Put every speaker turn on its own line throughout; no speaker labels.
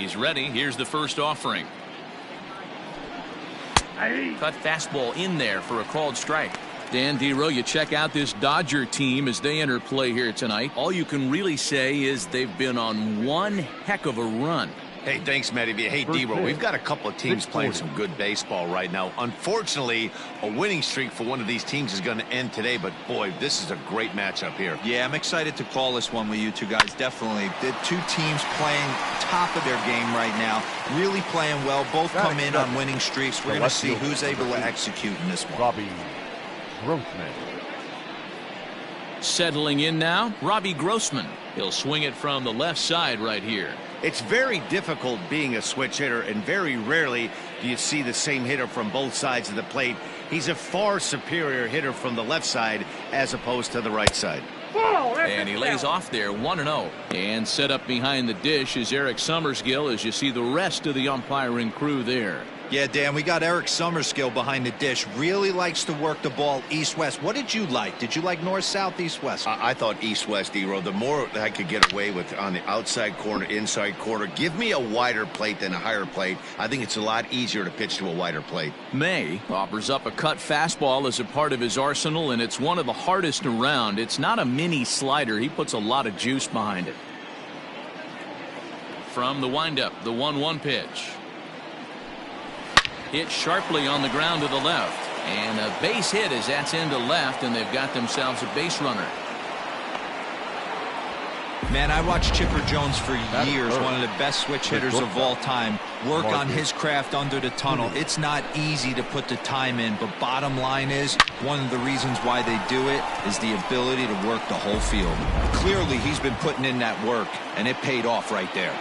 He's ready. Here's the first offering. Cut fastball in there for a called strike. Dan Dero, you check out this Dodger team as they enter play here tonight. All you can really say is they've been on one heck of a run.
Hey, thanks, Matty. Hey, Dero, we've got a couple of teams playing some good baseball right now. Unfortunately, a winning streak for one of these teams is going to end today, but boy, this is a great matchup here.
Yeah, I'm excited to call this one with you two guys. Definitely. The two teams playing top of their game right now, really playing well. Both come in on winning streaks. We're going to see who's able to execute in this one.
Robbie Grossman.
Settling in now, Robbie Grossman. He'll swing it from the left side right here.
It's very difficult being a switch hitter, and very rarely do you see the same hitter from both sides of the plate. He's a far superior hitter from the left side as opposed to the right side.
And he lays off there 1-0. And set up behind the dish is Eric Summerskill as you see the rest of the umpiring crew there.
Yeah, Dan, we got Eric Summerskill behind the dish. Really likes to work the ball east-west. What did you like? Did you like north-south, east-west?
I thought east-west, Dero. The more I could get away with on the outside corner, inside corner. Give me a wider plate than a higher plate. I think it's a lot easier to pitch to a wider plate.
May offers up a cut fastball as a part of his arsenal, and it's one of the hardest around. It's not a mini slider. He puts a lot of juice behind it. From the windup, the 1-1 pitch. Hit sharply on the ground to the left, and a base hit as that's into left, and they've got themselves a base runner.
Man, I watched Chipper Jones for years, one of the best switch hitters of all time. Work on his craft under the tunnel. It's not easy to put the time in, but bottom line is, one of the reasons why they do it is the ability to work the whole field. Clearly, he's been putting in that work, and it paid off right there.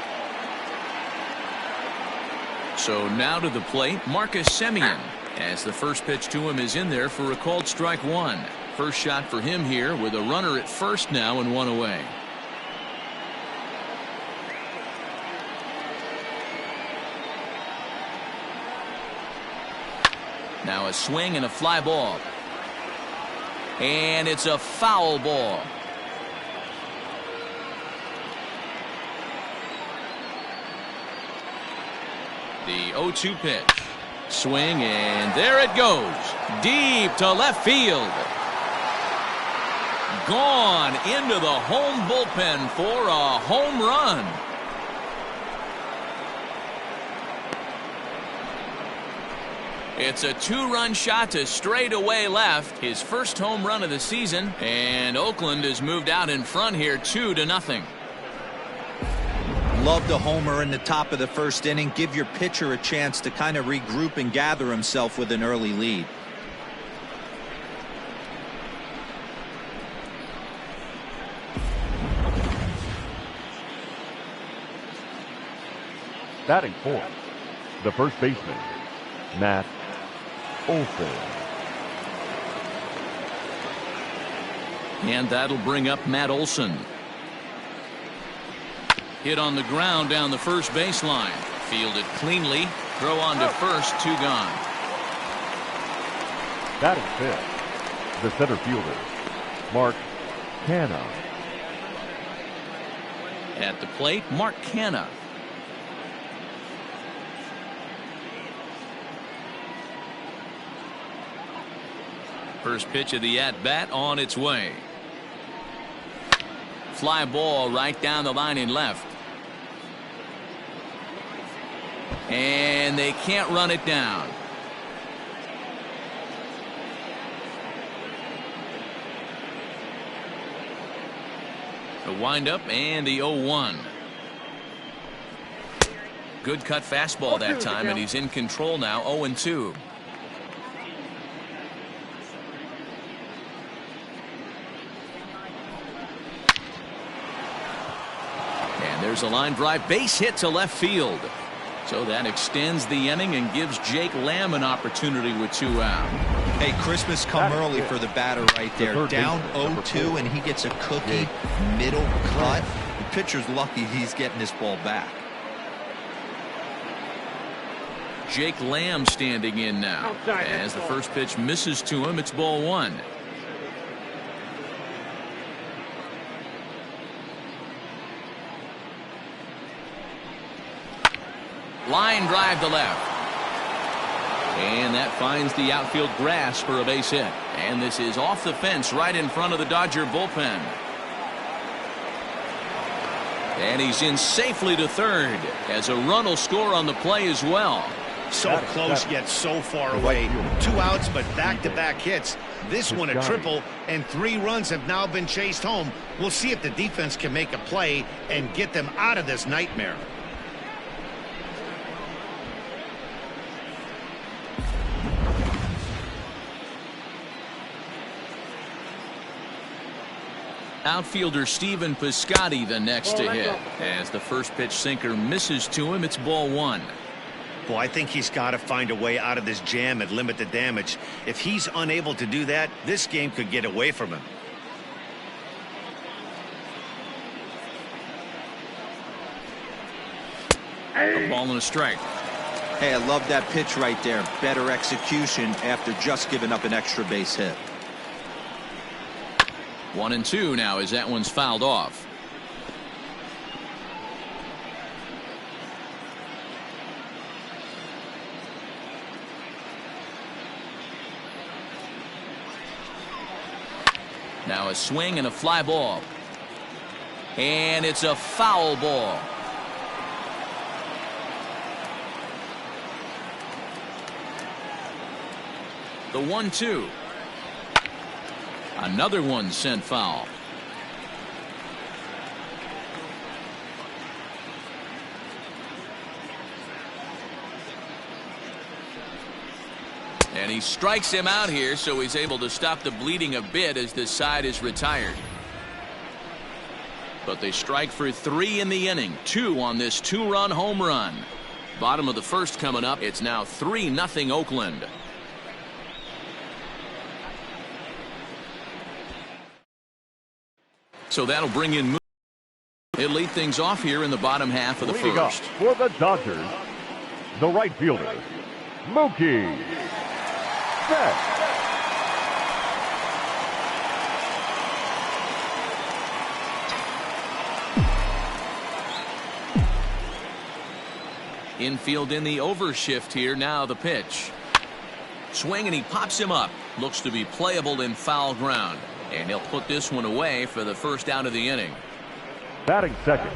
So now to the plate, Marcus Semien, as the first pitch to him is in there for a called strike one. First shot for him here with a runner at first now and one away. Now a swing and a fly ball. And it's a foul ball. The 0-2 pitch. Swing, and there it goes. Deep to left field. Gone into the home bullpen for a home run. It's a two-run shot to straightaway left. His first home run of the season. And Oakland has moved out in front here 2-0.
Love the homer in the top of the first inning. Give your pitcher a chance to kind of regroup and gather himself with an early lead.
Batting fourth, the first baseman, Matt Olson.
And that'll bring up Matt Olson. Hit on the ground down the first baseline. Fielded cleanly. Throw on to first. Two gone.
Batting fifth, the center fielder, Mark Canha.
At the plate, Mark Canha. First pitch of the at-bat on its way. Fly ball right down the line in left. And they can't run it down. The windup and the 0-1. Good cut fastball that time, and he's in control now. 0-2. There's a line drive base hit to left field. So that extends the inning and gives Jake Lamb an opportunity with two out.
Hey, Christmas come early for the batter right there. Down 0-2 and he gets a cookie middle cut. The pitcher's lucky he's getting this ball back.
Jake Lamb standing in now. As the first pitch misses to him, it's ball one. Line drive to left. And that finds the outfield grass for a base hit. And this is off the fence right in front of the Dodger bullpen. And he's in safely to third as a run will score on the play as well.
So close yet so far away. 2 outs but back-to-back hits. This one a triple, and 3 runs have now been chased home. We'll see if the defense can make a play and get them out of this nightmare.
Outfielder Steven Piscotty the next to hit. As the first pitch sinker misses to him, it's ball 1.
Well, I think he's got to find a way out of this jam and limit the damage. If he's unable to do that, this game could get away from him.
A ball and a strike.
Hey, I love that pitch right there. Better execution after just giving up an extra base hit.
1-2 now as that one's fouled off. Now a swing and a fly ball. And it's a foul ball. The 1-2. Another one sent foul. And he strikes him out here, so he's able to stop the bleeding a bit as this side is retired. But they strike for 3 in the inning. 2 on this 2-run home run. Bottom of the first coming up. It's now 3-0 Oakland. So that'll bring in. He'll lead things off here in the bottom half of the
Leading
first.
Up for the Dodgers, the right fielder, Mookie Betts.
Infield in the overshift here. Now the pitch. Swing and he pops him up. Looks to be playable in foul ground. And he'll put this one away for the first out of the inning.
Batting second,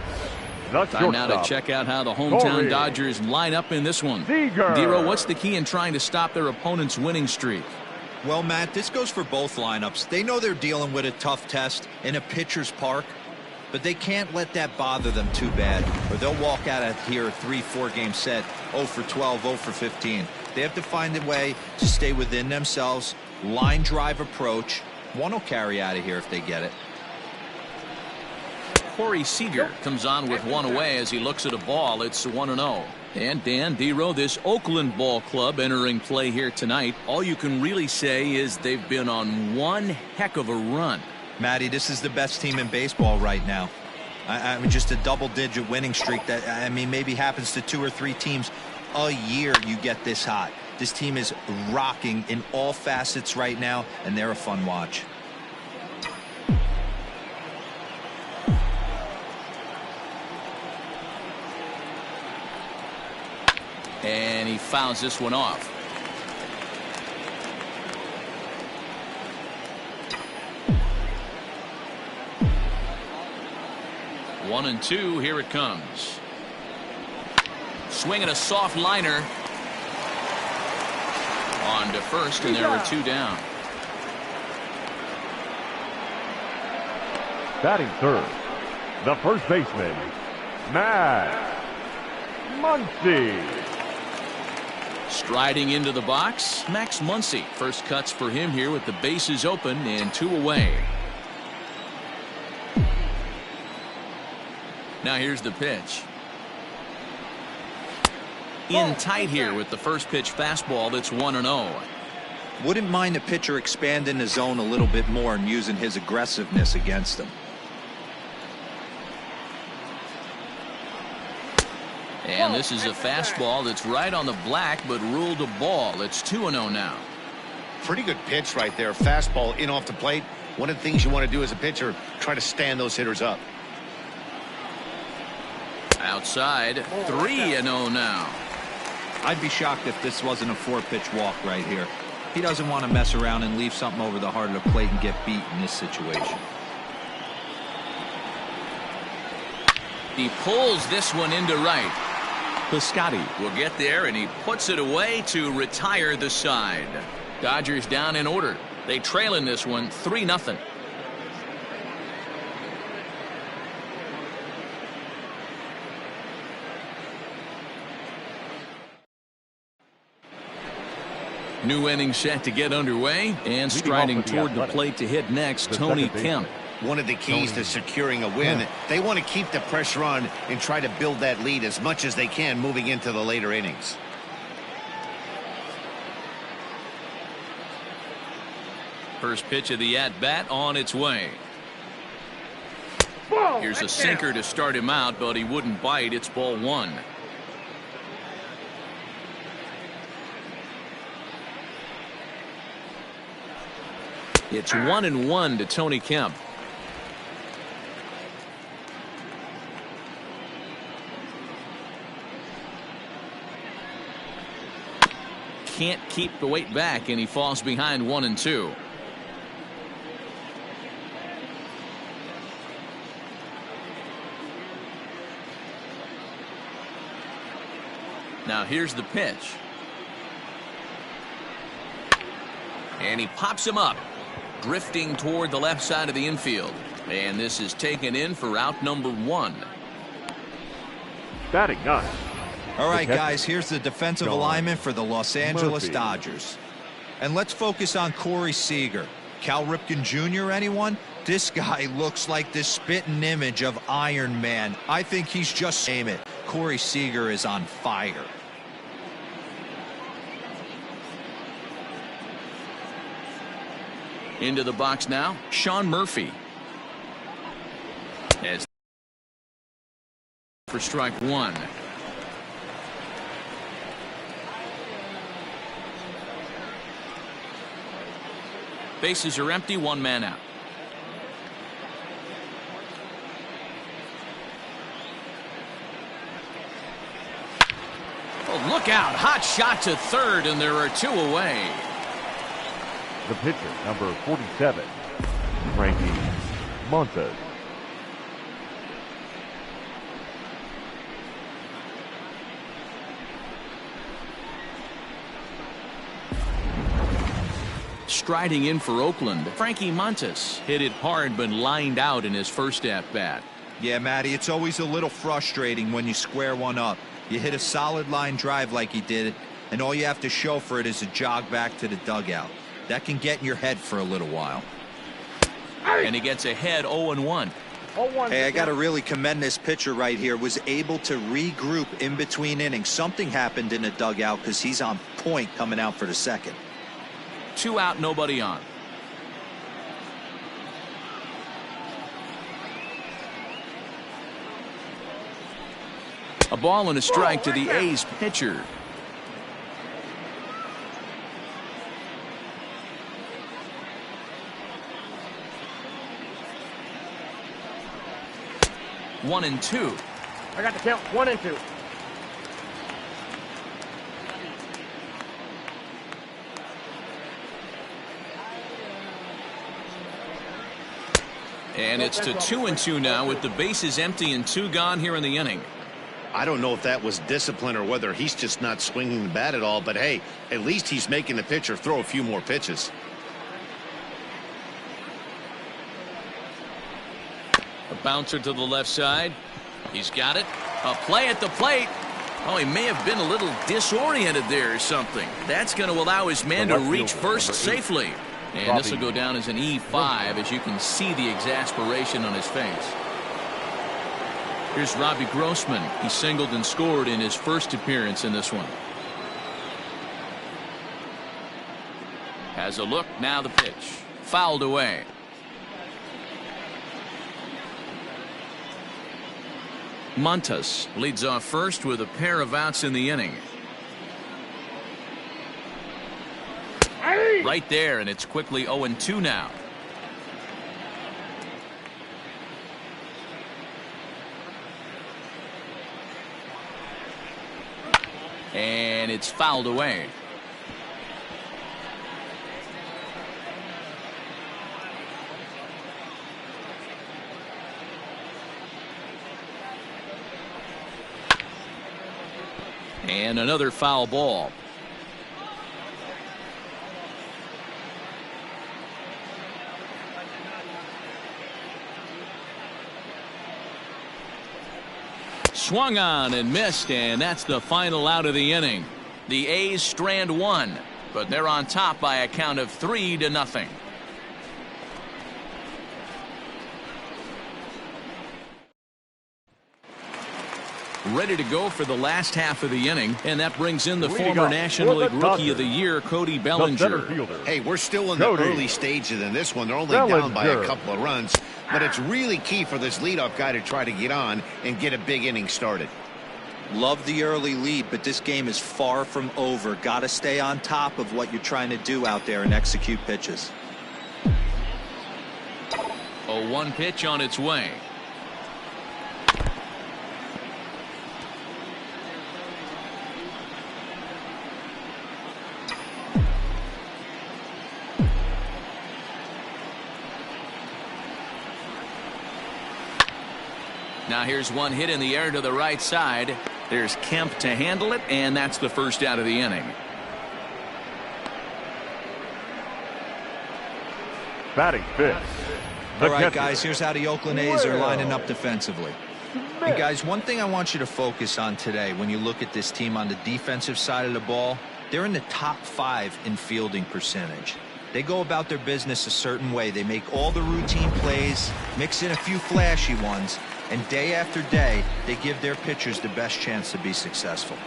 the
Time now to
shortstop,
check out how the hometown
Corey
Dodgers line up in this one.
Seager.
Dero, what's the key in trying to stop their opponent's winning streak?
Well, Matt, this goes for both lineups. They know they're dealing with a tough test in a pitcher's park, but they can't let that bother them too bad, or they'll walk out of here a 3-4 game set, 0 for 12, 0 for 15. They have to find a way to stay within themselves, line drive approach. One will carry out of here if they get it.
Corey Seager comes on with one away as he looks at a ball. It's 1-0. And Dan Dero, this Oakland ball club entering play here tonight. All you can really say is they've been on one heck of a run.
Matty, this is the best team in baseball right now. I mean, just a double-digit winning streak that, I mean, maybe happens to 2 or 3 teams a year. You get this hot. This team is rocking in all facets right now, and they're a fun watch.
And he fouls this one off. One and two, here it comes. Swinging a soft liner. On to first, and there are 2 down.
Batting third, the first baseman, Matt Muncy.
Striding into the box, Max Muncy. First cuts for him here with the bases open and 2 away. Now here's the pitch. In tight here with the first pitch fastball. That's 1-0.
Wouldn't mind a pitcher expanding the zone a little bit more and using his aggressiveness against them.
And this is a fastball that's right on the black but ruled a ball. It's 2-0 now.
Pretty good pitch right there. Fastball in off the plate. One of the things you want to do as a pitcher, try to stand those hitters up.
Outside, 3-0 now.
I'd be shocked if this wasn't a 4-pitch walk right here. He doesn't want to mess around and leave something over the heart of the plate and get beat in this situation.
He pulls this one into right. Piscotty will get there, and he puts it away to retire the side. Dodgers down in order. They trail in this one 3-0. New inning set to get underway, and striding toward the plate to hit next, Tony Kemp.
One of the keys to securing a win, they want to keep the pressure on and try to build that lead as much as they can moving into the later innings.
First pitch of the at-bat on its way. Here's a sinker to start him out, but he wouldn't bite. It's ball 1. It's 1-1 to Tony Kemp. Can't keep the weight back, and he falls behind 1-2. Now here's the pitch. And he pops him up, drifting toward the left side of the infield. And this is taken in for out number 1.
Batting 9.
All right, guys, here's the defensive alignment for the Los Angeles Dodgers. And let's focus on Corey Seager. Cal Ripken Jr., anyone? This guy looks like the spitting image of Iron Man. I think he's just name it. Corey Seager is on fire.
Into the box now, Sean Murphy. As for strike 1. Bases are empty, 1 man out. Oh, look out. Hot shot to third, and there are 2 away.
The pitcher, number 47, Frankie Montas.
Striding in for Oakland, Frankie Montas hit it hard but lined out in his first at-bat.
Yeah, Matty, it's always a little frustrating when you square one up. You hit a solid line drive like he did, and all you have to show for it is a jog back to the dugout. That can get in your head for a little while.
And he gets ahead 0-1.
Hey, I got to really commend this pitcher right here. Was able to regroup in between innings. Something happened in the dugout because he's on point coming out for the second.
2 out, nobody on. A ball and a strike to the A's pitcher. One and 2.
I got the count. 1 and 2.
And it's to 2-2 now with the bases empty and 2 gone here in the inning.
I don't know if that was discipline or whether he's just not swinging the bat at all, but hey, at least he's making the pitcher throw a few more pitches.
A bouncer to the left side. He's got it. A play at the plate. Oh, he may have been a little disoriented there or something. That's going to allow his man to reach first safely. And this will go down as an E5, as you can see the exasperation on his face. Here's Robbie Grossman. He singled and scored in his first appearance in this one. Has a look. Now the pitch. Fouled away. Montas leads off first with a pair of outs in the inning. Right there, and it's quickly 0-2 now. And and it's fouled away. And another foul ball. Swung on and missed, and that's the final out of the inning. The A's strand one, but they're on top by a count of 3-0. Ready to go for the last half of the inning, and that brings in the former National League Rookie of the Year, Cody Bellinger.
Hey, we're still in the early stages in this one. They're only down by a couple of runs, but it's really key for this leadoff guy to try to get on and get a big inning started.
Love the early lead, but this game is far from over. Got to stay on top of what you're trying to do out there and execute pitches.
0-1 pitch on its way. Now here's one hit in the air to the right side. There's Kemp to handle it, and that's the first out of the inning.
Batting fifth.
All right, guys, here's how the Oakland A's are lining up defensively. And guys, one thing I want you to focus on today when you look at this team on the defensive side of the ball, they're in the top 5 in fielding percentage. They go about their business a certain way. They make all the routine plays, mix in a few flashy ones, and day after day, they give their pitchers the best chance to be successful.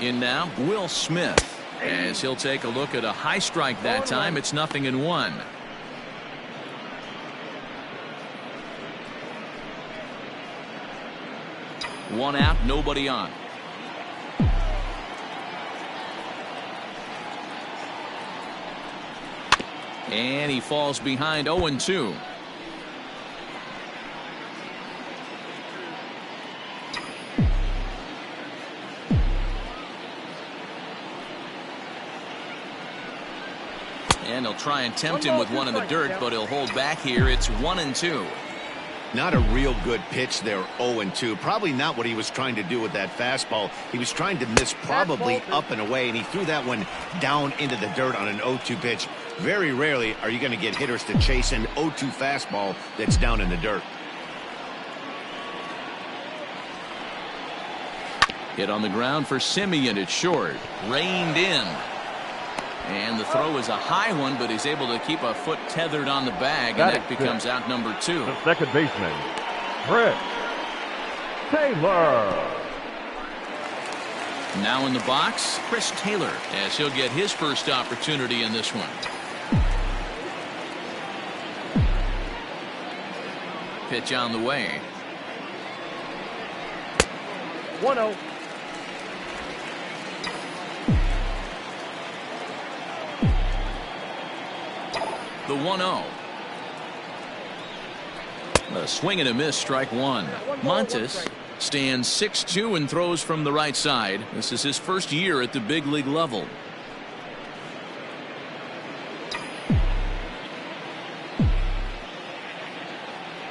In now, Will Smith, as he'll take a look at a high strike that time. It's 0-1. One out, nobody on. And he falls behind 0-2. And he'll try and tempt him with one in the dirt, but he'll hold back here. It's 1-2.
Not a real good pitch there, 0-2. Probably not what he was trying to do with that fastball. He was trying to miss probably up and away, and he threw that one down into the dirt on an 0-2 pitch. Very rarely are you going to get hitters to chase an 0-2 fastball that's down in the dirt.
Hit on the ground for Semien. It's short. Reined in. And the throw is a high one, but he's able to keep a foot tethered on the bag, and that becomes out number 2.
The second baseman, Chris Taylor.
Now in the box, Chris Taylor, as he'll get his first opportunity in this one. Pitch on the way.
1-0.
The 1-0. A swing and a miss, strike one. Montes stands 6'2" and throws from the right side. This is his first year at the big league level.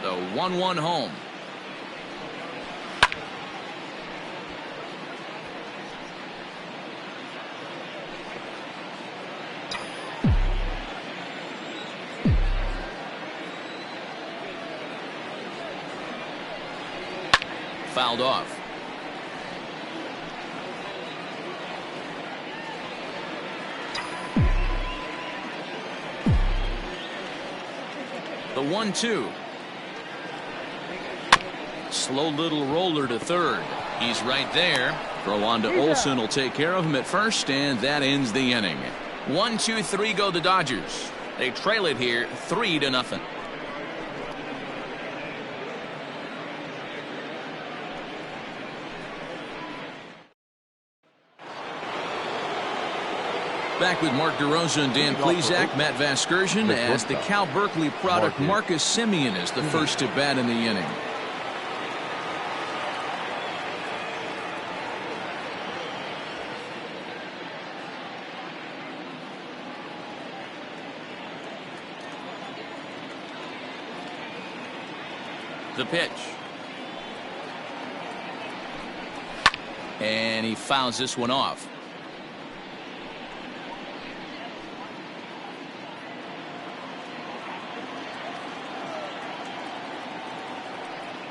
The 1-1 home. Fouled off. The 1-2. Slow little roller to third. He's right there. Throw on to Olsen will take care of him at first, and that ends the inning. 1-2-3 go the Dodgers. They trail it here 3-0. Back with Mark DeRosa and Dan Plesac, Matt Vasgersian, as the Cal Berkeley product Marcus Semien is the first to bat in the inning. The pitch. And he fouls this one off.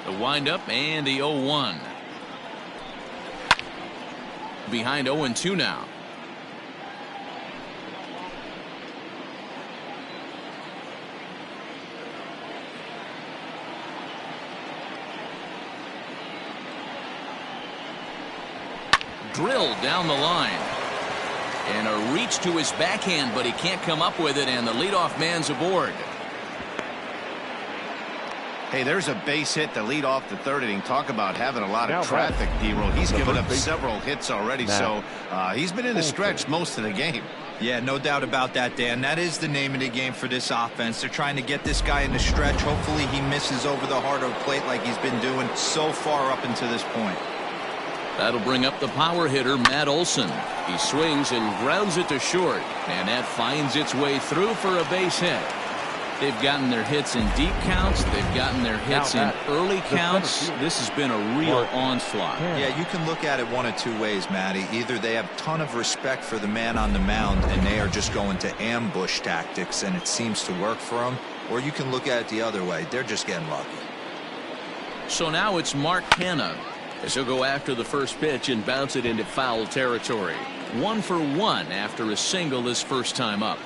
The windup and the 0-1. Behind 0-2 now. Drilled down the line. And a reach to his backhand, but he can't come up with it, and the leadoff man's aboard.
Hey, there's a base hit to lead off the third inning. Talk about having a lot of traffic, D-Roll. He's given up several hits already, so he's been in the stretch most of the game.
Yeah, no doubt about that, Dan. That is the name of the game for this offense. They're trying to get this guy in the stretch. Hopefully he misses over the heart of the plate like he's been doing so far up until this point.
That'll bring up the power hitter, Matt Olson. He swings and grounds it to short, and that finds its way through for a base hit. They've gotten their hits in deep counts. They've gotten their hits in early counts. This has been a real onslaught.
Yeah, you can look at it one of two ways, Matty. Either they have a ton of respect for the man on the mound and they are just going to ambush tactics and it seems to work for them, or you can look at it the other way. They're just getting lucky.
So now it's Mark Hanna as he'll go after the first pitch and bounce it into foul territory. 1 for 1 after a single his first time up.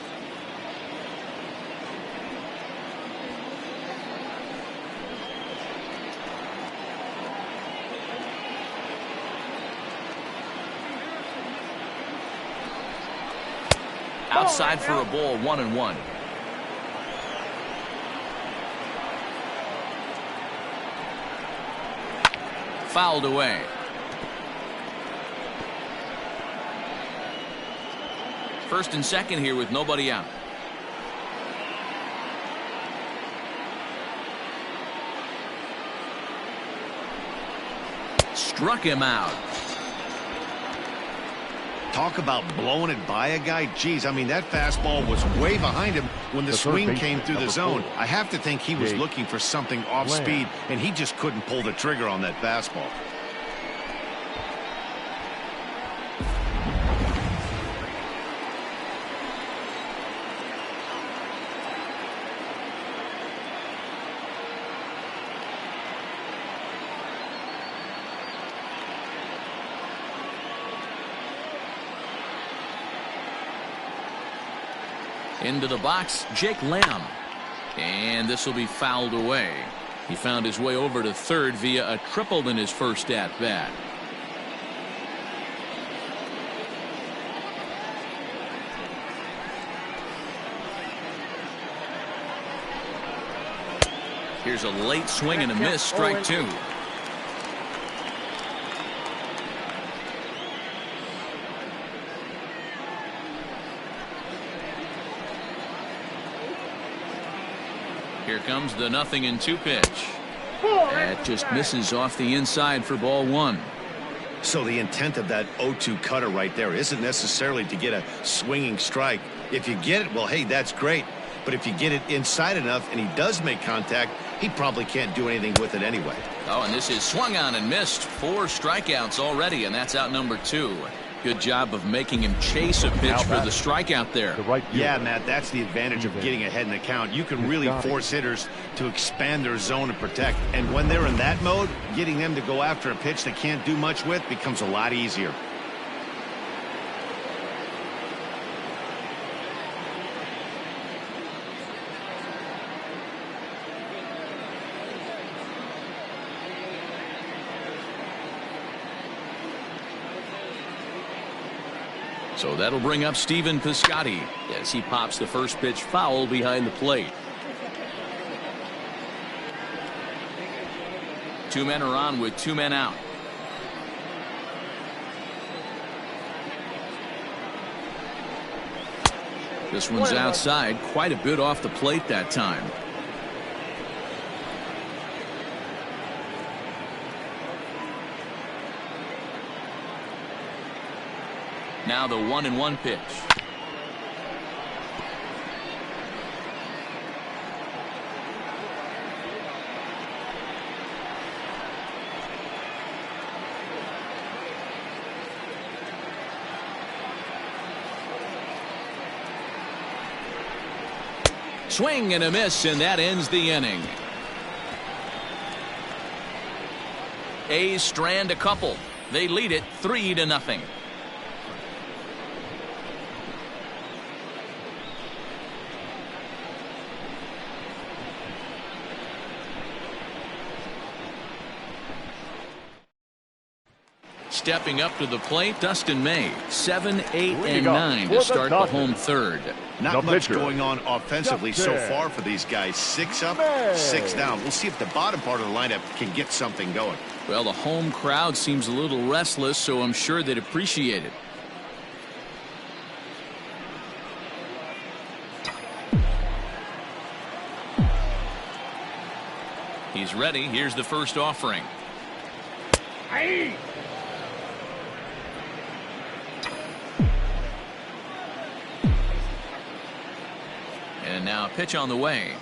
Outside for a ball, 1-1. Fouled away. First and second here with nobody out. Struck him out.
Talk about blowing it by a guy. Geez, I mean, that fastball was way behind him when the swing came through the zone. I have to think he was looking for something off speed, and he just couldn't pull the trigger on that fastball.
Into the box, Jake Lamb. And this will be fouled away. He found his way over to third via a triple in his first at-bat. Here's a late swing and a miss, strike 2. Here comes the 0-2 pitch. That just misses off the inside for ball 1.
So the intent of that 0-2 cutter right there isn't necessarily to get a swinging strike. If you get it, well, hey, that's great. But if you get it inside enough and he does make contact, he probably can't do anything with it anyway.
Oh, and this is swung on and missed. 4 strikeouts already, and that's out number 2. Good job of making him chase a pitch for the strikeout there.
Yeah, Matt, that's the advantage of getting ahead in the count. You can really force hitters to expand their zone and protect. And when they're in that mode, getting them to go after a pitch they can't do much with becomes a lot easier.
So that'll bring up Stephen Piscotty as he pops the first pitch foul behind the plate. 2 men are on with 2 men out. This one's outside, quite a bit off the plate that time. Now the 1-1 pitch. Swing and a miss, and that ends the inning. A's strand a couple. They lead it 3-0. Stepping up to the plate, Dustin May. 7, 8, and 9 to start the home third.
Not much going on offensively so far for these guys. 6 up, 6 down. We'll see if the bottom part of the lineup can get something going.
Well, the home crowd seems a little restless, so I'm sure they'd appreciate it. He's ready. Here's the first offering.
Hey!
And now a pitch on the way.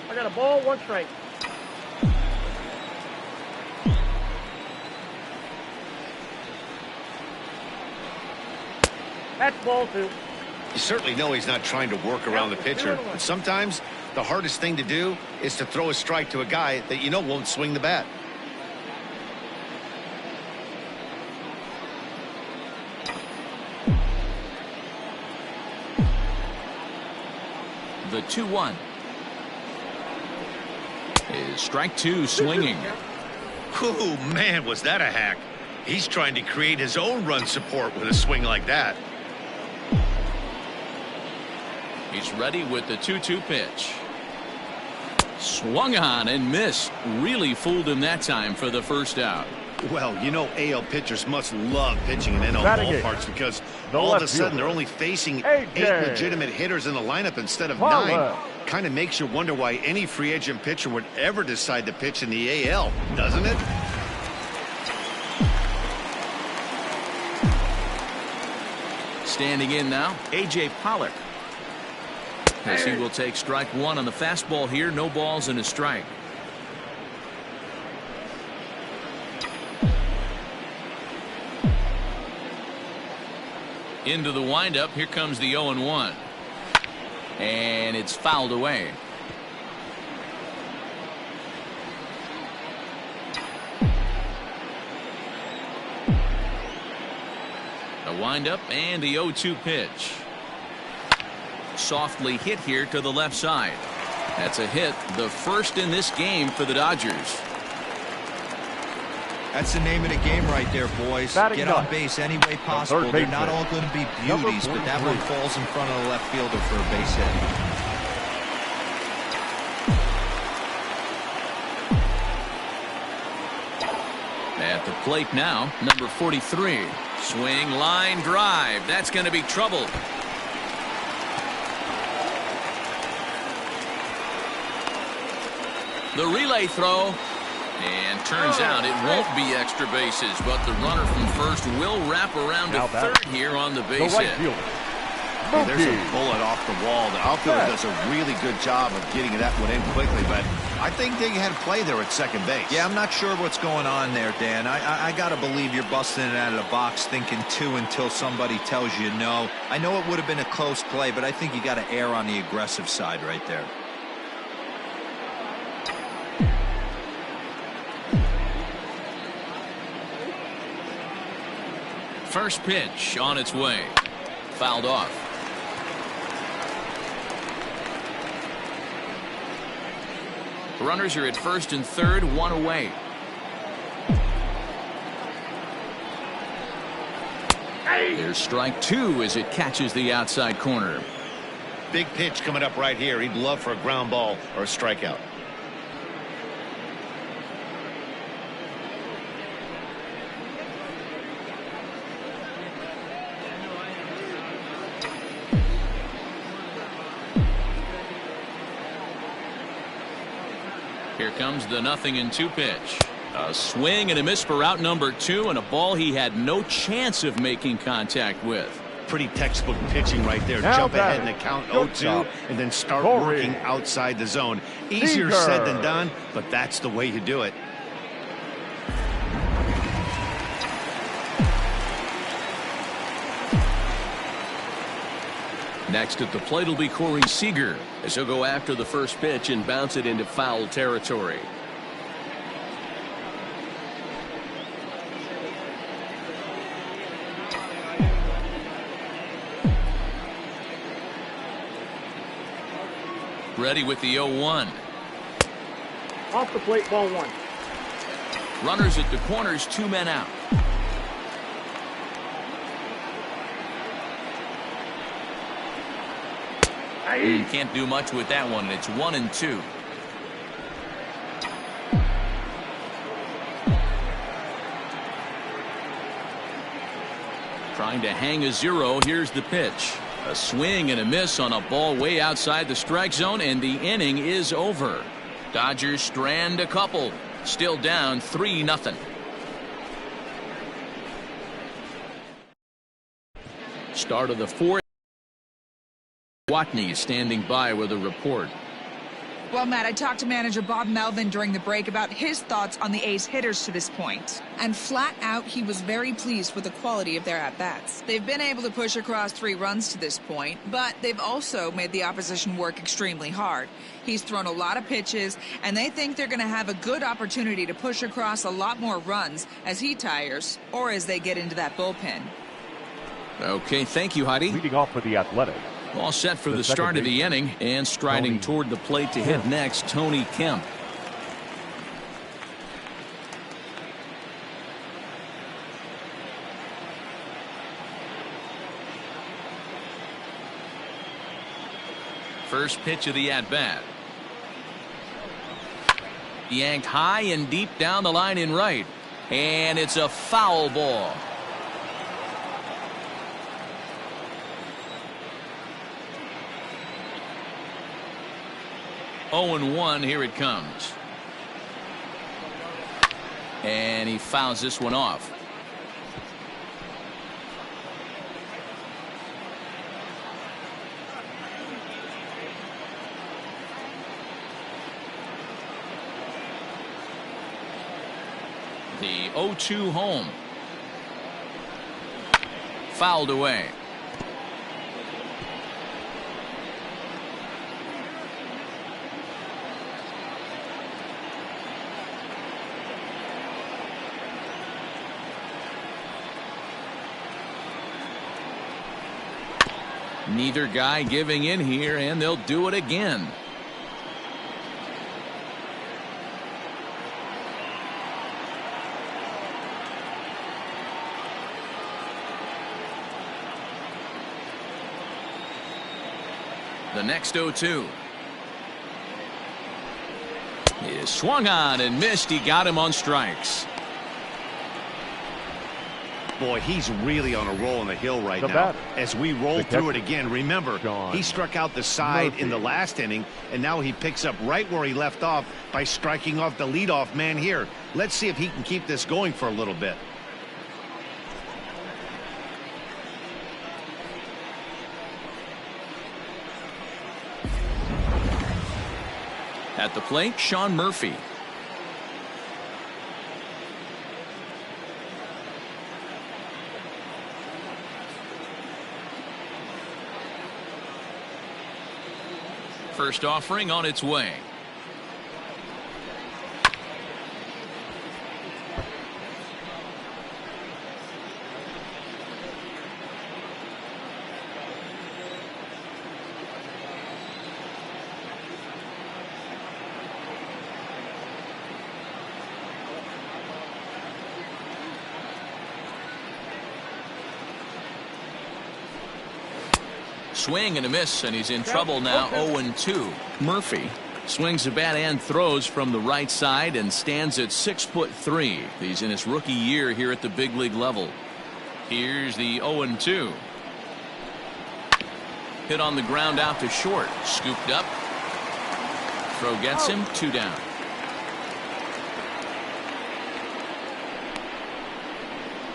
I got a ball, 1 strike. That's ball 2.
You certainly know he's not trying to work around the pitcher. But sometimes the hardest thing to do is to throw a strike to a guy that you know won't swing the bat.
The 2-1 is strike 2 swinging.
Oh, man, was that a hack. He's trying to create his own run support with a swing like that.
He's ready with the 2-2 pitch. Swung on and missed. Really fooled him that time for the first out.
Well, you know AL pitchers must love pitching in NL ballparks because all of a sudden they're only facing 8 legitimate hitters in the lineup instead of 9. Kind of makes you wonder why any free agent pitcher would ever decide to pitch in the AL, doesn't it?
Standing in now, A.J. Pollock. As he will take strike 1 on the fastball here. No balls and a strike. Into the windup. Here comes the 0-1. And it's fouled away. A windup and the 0-2 pitch. Softly hit here to the left side. That's a hit, the first in this game for the Dodgers.
That's the name of the game right there, boys. Get on base any way possible. They're not all going to be beauties, but that one falls in front of the left fielder for a base hit.
At the plate now, number 43. Swing, line, drive. That's going to be trouble. The relay throw. And turns out it won't be extra bases, but the runner from first will wrap around to third here on the base hit.
Hey, there's a bullet off the wall. The outfielder does a really good job of getting that one in quickly, but I think they had a play there at second base.
Yeah, I'm not sure what's going on there, Dan. I got to believe you're busting it out of the box thinking 2 until somebody tells you no. I know it would have been a close play, but I think you got to err on the aggressive side right there.
First pitch on its way. Fouled off. Runners are at first and third, 1 away. There's strike 2 as it catches the outside corner.
Big pitch coming up right here. He'd love for a ground ball or a strikeout.
Here comes the 0-2 pitch. A swing and a miss for out number 2, and a ball he had no chance of making contact with.
Pretty textbook pitching right there. Jump ahead in the count 0-2 and then start working outside the zone. Easier said than done, but that's the way you do it.
Next at the plate will be Corey Seager,
as he'll go after the first pitch and bounce it into foul territory.
Ready with the 0-1.
Off the plate, ball one.
Runners at the corners, 2 men out. Can't do much with that one. It's 1-2. Trying to hang a 0. Here's the pitch. A swing and a miss on a ball way outside the strike zone, and the inning is over. Dodgers strand a couple. Still down 3-0. Start of the 4th. Watney standing by with a report.
Well, Matt, I talked to manager Bob Melvin during the break about his thoughts on the A's hitters to this point. And flat out, he was very pleased with the quality of their at-bats. They've been able to push across 3 runs to this point, but they've also made the opposition work extremely hard. He's thrown a lot of pitches, and they think they're going to have a good opportunity to push across a lot more runs as he tires or as they get into that bullpen.
Okay, thank you, Heidi.
Leading off for the Athletics.
All set for the start of the inning, and striding toward the plate to hit next, Tony Kemp. First pitch of the at-bat. Yanked high and deep down the line in right, and it's a foul ball. Oh, 0-1, here it comes. And he fouls this one off. The 0-2 home. Fouled away. Neither guy giving in here, and they'll do it again. The next 0-2 is swung on and missed. He got him on strikes.
Boy, he's really on a roll on the hill right now. As we roll through it again, remember, he struck out the side in the last inning, and now he picks up right where he left off by striking off the leadoff man here. Let's see if he can keep this going for a little bit.
At the plate, Sean Murphy. First offering on its way. Swing and a miss, and he's in trouble now. 0-2. Murphy swings the bat and throws from the right side and stands at 6'3". He's in his rookie year here at the big league level. Here's the 0-2. Hit on the ground out to short. Scooped up. Throw gets him. 2 down.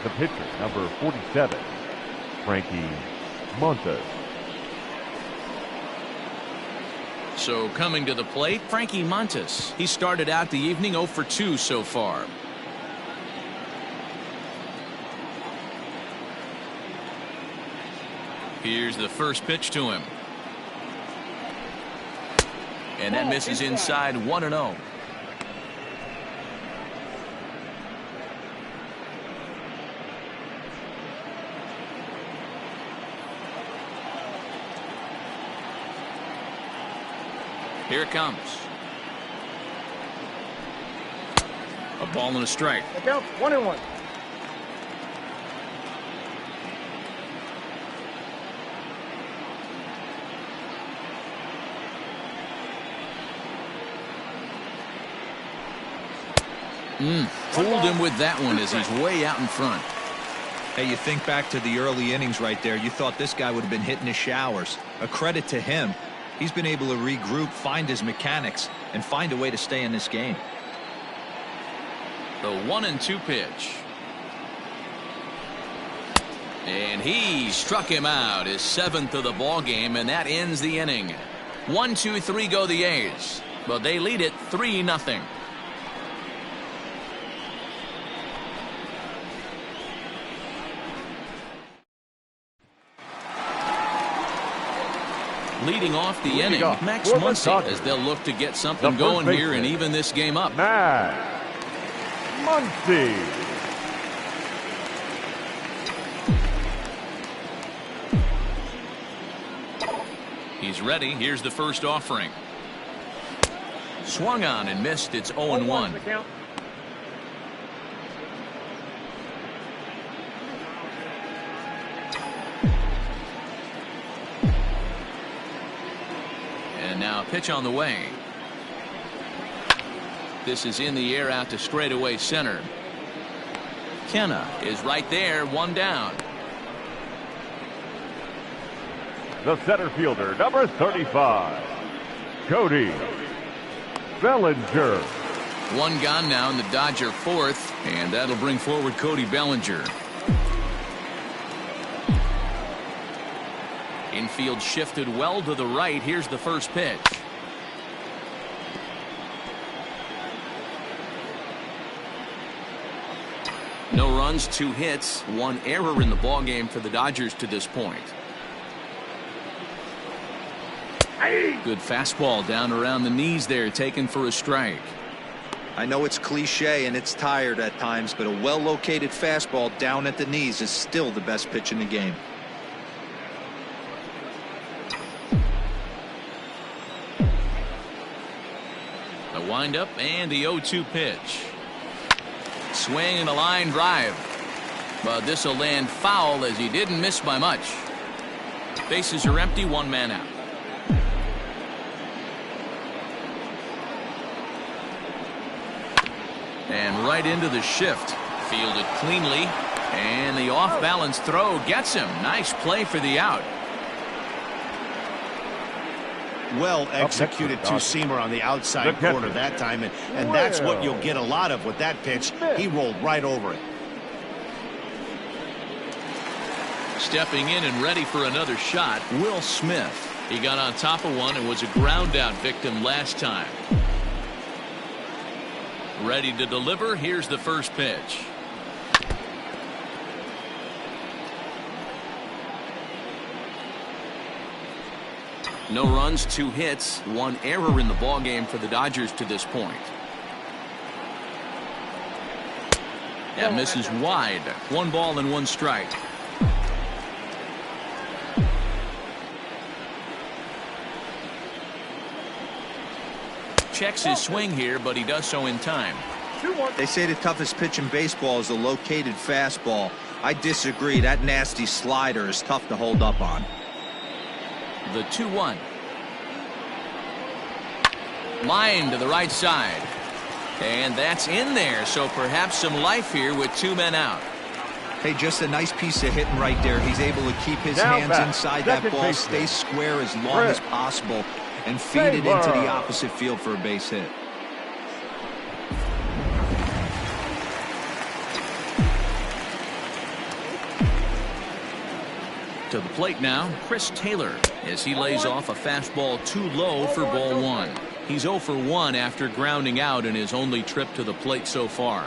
The pitcher, number 47, Frankie Montas.
So coming to the plate, Frankie Montas. He started out the evening 0 for 2 so far. Here's the first pitch to him. And that misses inside 1-0. Here it comes. A ball and a strike.
The count 1-1.
Fooled him with that one as he's way out in front.
Hey, you think back to the early innings right there. You thought this guy would have been hitting his showers. A credit to him. He's been able to regroup, find his mechanics, and find a way to stay in this game.
The 1-2 pitch. And he struck him out, his 7th of the ball game, and that ends the inning. 1-2-3 go the A's, but they lead it 3-0. Leading off the inning, Max Muncy, as they'll look to get something going here and even this game up.
Max Muncy.
He's ready. Here's the first offering. Swung on and missed. It's 0-1. And now a pitch on the way. This is in the air out to straightaway center. Kenna is right there, one down.
The center fielder, number 35, Cody Bellinger.
One gone now in the Dodger 4th, and that'll bring forward Cody Bellinger. Infield shifted well to the right. Here's the first pitch. No runs, 2 hits, 1 error in the ballgame for the Dodgers to this point. Good fastball down around the knees there, taken for a strike.
I know it's cliche and it's tired at times, but a well-located fastball down at the knees is still the best pitch in the game.
The windup and the 0-2 pitch. Swing and a line drive. But this will land foul as he didn't miss by much. Bases are empty, 1 man out. And right into the shift. Fielded cleanly. And the off-balance throw gets him. Nice play for the out.
Well executed two-seamer on the outside corner that time, and that's what you'll get a lot of with that pitch. He rolled right over it.
Stepping in and ready for another shot, Will Smith. He got on top of one and was a ground-out victim last time. Ready to deliver. Here's the first pitch. No runs, 2 hits, 1 error in the ballgame for the Dodgers to this point. That misses wide. 1 ball and 1 strike. Checks his swing here, but he does so in time.
They say the toughest pitch in baseball is a located fastball. I disagree. That nasty slider is tough to hold up on.
The 2-1. Line to the right side. And that's in there, so perhaps some life here with 2 men out.
Hey, just a nice piece of hitting right there. He's able to keep his hands inside that ball, stay square as long as possible, and feed it into the opposite field for a base hit.
To the plate now, Chris Taylor, as he lays off a fastball too low for ball 1. He's 0 for 1 after grounding out in his only trip to the plate so far.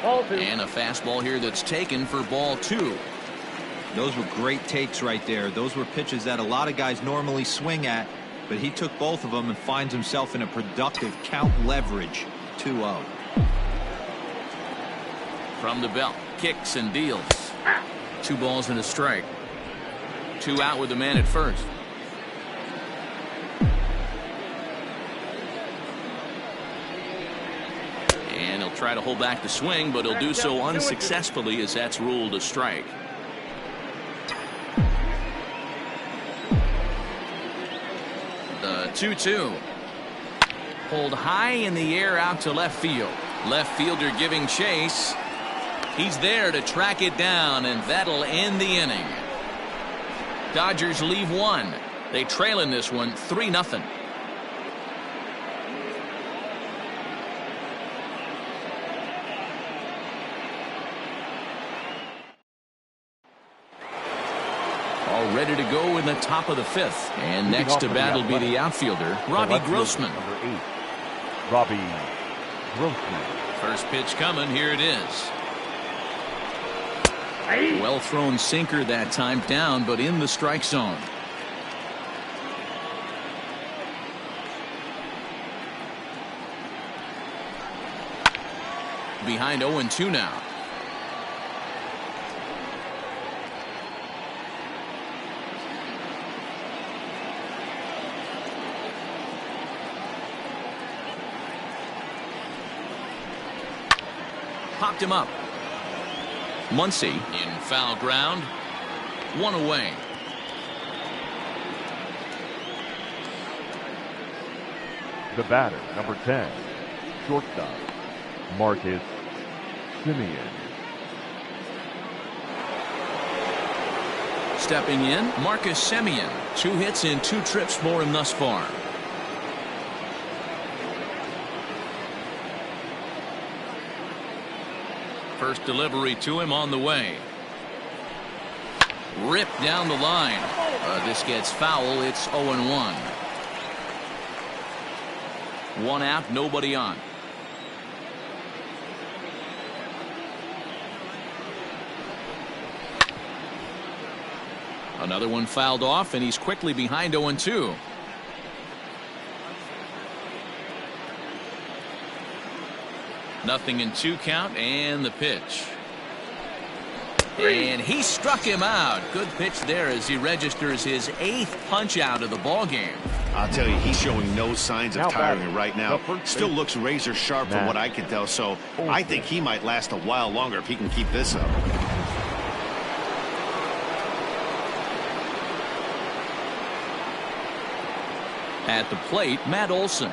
Ball 2.
And a fastball here that's taken for ball 2.
Those were great takes right there. Those were pitches that a lot of guys normally swing at, but he took both of them and finds himself in a productive count leverage. 2-0.
From the belt, kicks and deals. 2 balls and a strike. 2 out with the man at first. And he'll try to hold back the swing, but he'll do so unsuccessfully as that's ruled a strike. The 2-2. Pulled high in the air out to left field. Left fielder giving chase. He's there to track it down, and that'll end the inning. Dodgers leave 1. They trail in this one 3-0. All ready to go in the top of the 5th. And next to bat will be the outfielder, Robbie Grossman.
Number 8, Robbie Grossman.
First pitch coming. Here it is. Well thrown sinker that time, down but in the strike zone. Behind 0-2 now. Popped him up. Muncy in foul ground. 1 away.
The batter, number 10, shortstop, Marcus Semien.
Stepping in, Marcus Semien. 2 hits in 2 trips for him thus far. First delivery to him on the way. Ripped down the line. This gets foul. It's 0-1. 1 out, nobody on. Another one fouled off, and he's quickly behind 0-2. Nothing in 2 count, and the pitch. And he struck him out. Good pitch there as he registers his 8th punch out of the ball game.
I'll tell you, he's showing no signs of tiring right now. Still looks razor sharp from what I can tell, so I think he might last a while longer if he can keep this up.
At the plate, Matt Olson.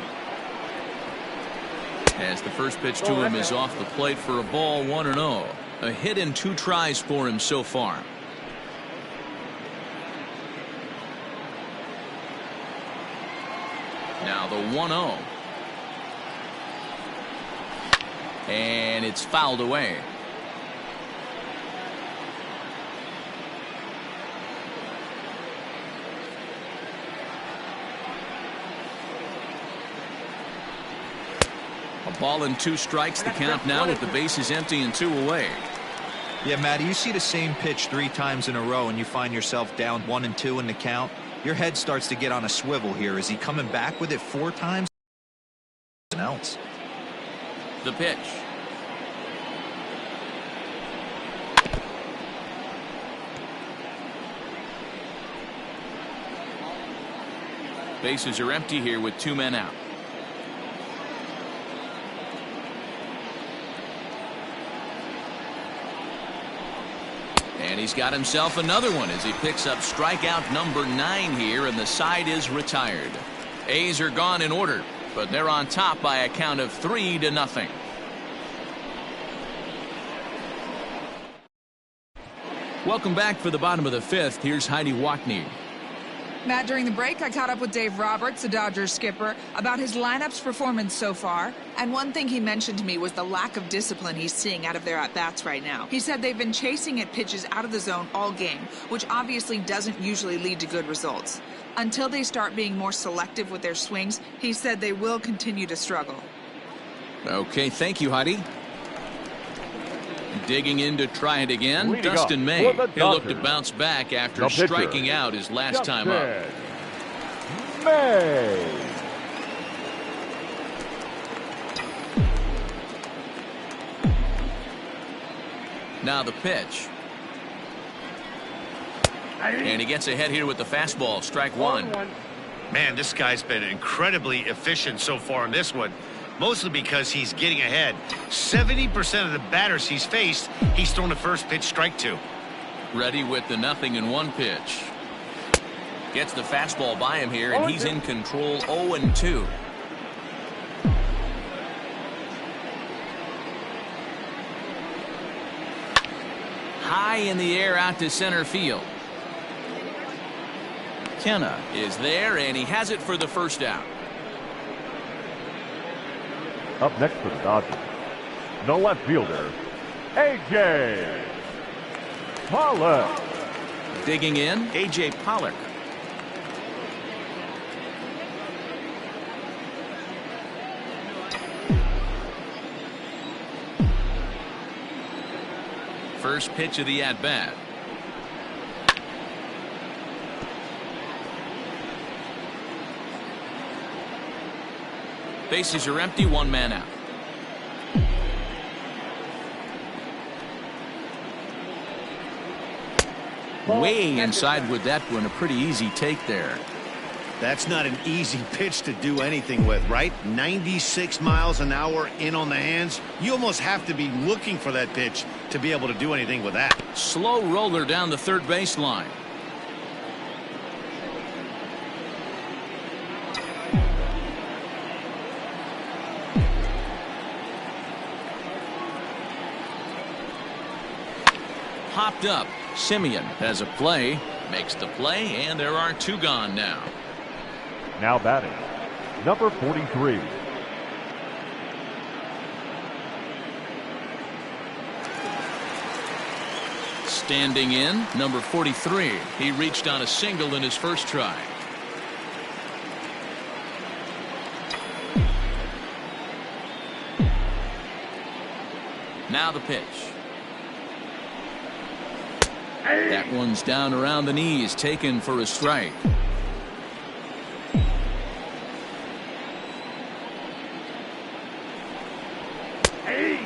As the first pitch to him is off the plate for a ball, 1-0. A hit in 2 tries for him so far. Now the 1-0. And it's fouled away. A ball and 2 strikes, the count now with the bases empty and 2 away.
Yeah, Matty, you see the same pitch 3 times in a row and you find yourself down 1-2 in the count. Your head starts to get on a swivel here. Is he coming back with it 4 times? Else.
The pitch. Bases are empty here with 2 men out. And he's got himself another one as he picks up strikeout number 9 here, and the side is retired. A's are gone in order, but they're on top by a count of 3-0. Welcome back for the bottom of the 5th. Here's Heidi Watney.
Matt, during the break, I caught up with Dave Roberts, the Dodgers skipper, about his lineup's performance so far. And one thing he mentioned to me was the lack of discipline he's seeing out of their at-bats right now. He said they've been chasing at pitches out of the zone all game, which obviously doesn't usually lead to good results. Until they start being more selective with their swings, he said they will continue to struggle.
Okay, thank you, Heidi. Digging in to try it again,
Leading
Dustin
up
May.
for the
He'll look to
Dodgers,
bounce back after
the pitcher,
striking out his last time up.
May.
Now the pitch. And he gets ahead here with the fastball. Strike one.
Man, this guy's been incredibly efficient so far in this one. Mostly because he's getting ahead. 70% of the batters he's faced, he's thrown the first pitch strike to.
Ready with the 0-1 pitch. Gets the fastball by him here, and he's in control. 0-2. High in the air out to center field. Kenna is there, and he has it for the first out.
Up next for the Dodgers, the left fielder, A.J. Pollock.
Digging in, A.J. Pollock. First pitch of the at-bat. Bases are empty, one man out. Way inside with that one, a pretty easy take there.
That's not an easy pitch to do anything with, right? 96 miles an hour in on the hands. You almost have to be looking for that pitch to be able to do anything with that.
Slow roller down the third baseline. Hopped up. Simeon has a play, makes the play, and there are two gone now.
Now batting, number 43.
Standing in, number 43. He reached on a single in his first try. Now the pitch. That one's down around the knees, taken for a strike.